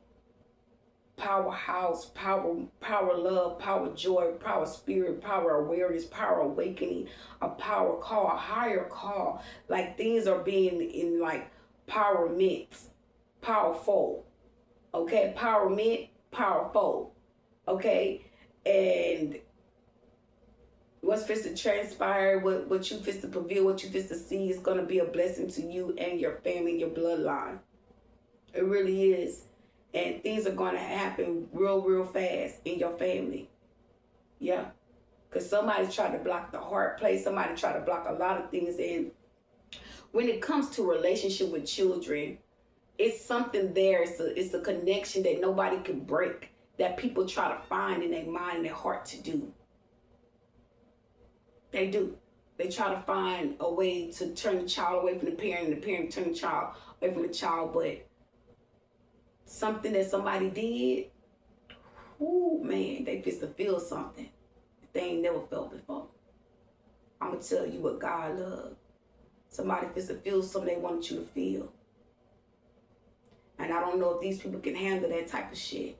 powerhouse, power love, power joy, power spirit, power awareness, power awakening, a power call, a higher call. Like things are being in like powerment, powerful, okay, empowerment, powerful, okay, and what's fit to transpire, what you fit to reveal, what you fit to see is going to be a blessing to you and your family and your bloodline. It really is. And things are going to happen real fast in your family. Yeah. Because somebody tried to block the heart place. Somebody tried to block a lot of things. And when it comes to relationship with children, it's something there. It's a connection that nobody can break, that people try to find in their mind and their heart to do. They do. They try to find a way to turn the child away from the parent and the parent turn the child away from the child. But something that somebody did, ooh, man, they just to feel something that they ain't never felt before. I'm going to tell you what God loves. Somebody just to feel something they wanted you to feel. And I don't know if these people can handle that type of shit.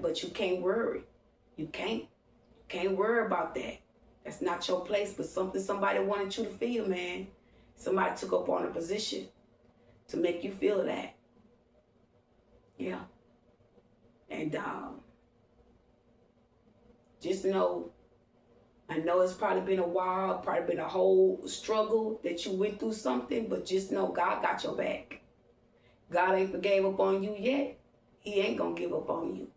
But you can't worry. You can't worry about that. That's not your place, but something somebody wanted you to feel, man. Somebody took up on a position to make you feel that. Yeah. And just know, I know it's probably been a while, probably been a whole struggle that you went through something, but just know God got your back. God ain't forgave up on you yet. He ain't gonna give up on you.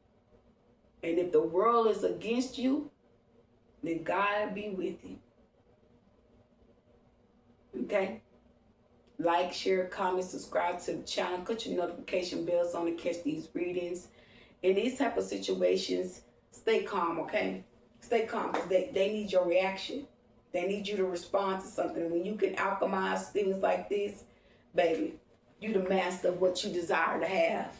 And if the world is against you, then God be with you. Okay? Like, share, comment, subscribe to the channel. Put your notification bells on to catch these readings. In these type of situations, stay calm, okay? Stay calm, because they need your reaction. They need you to respond to something. When you can alchemize things like this, baby, you the master of what you desire to have.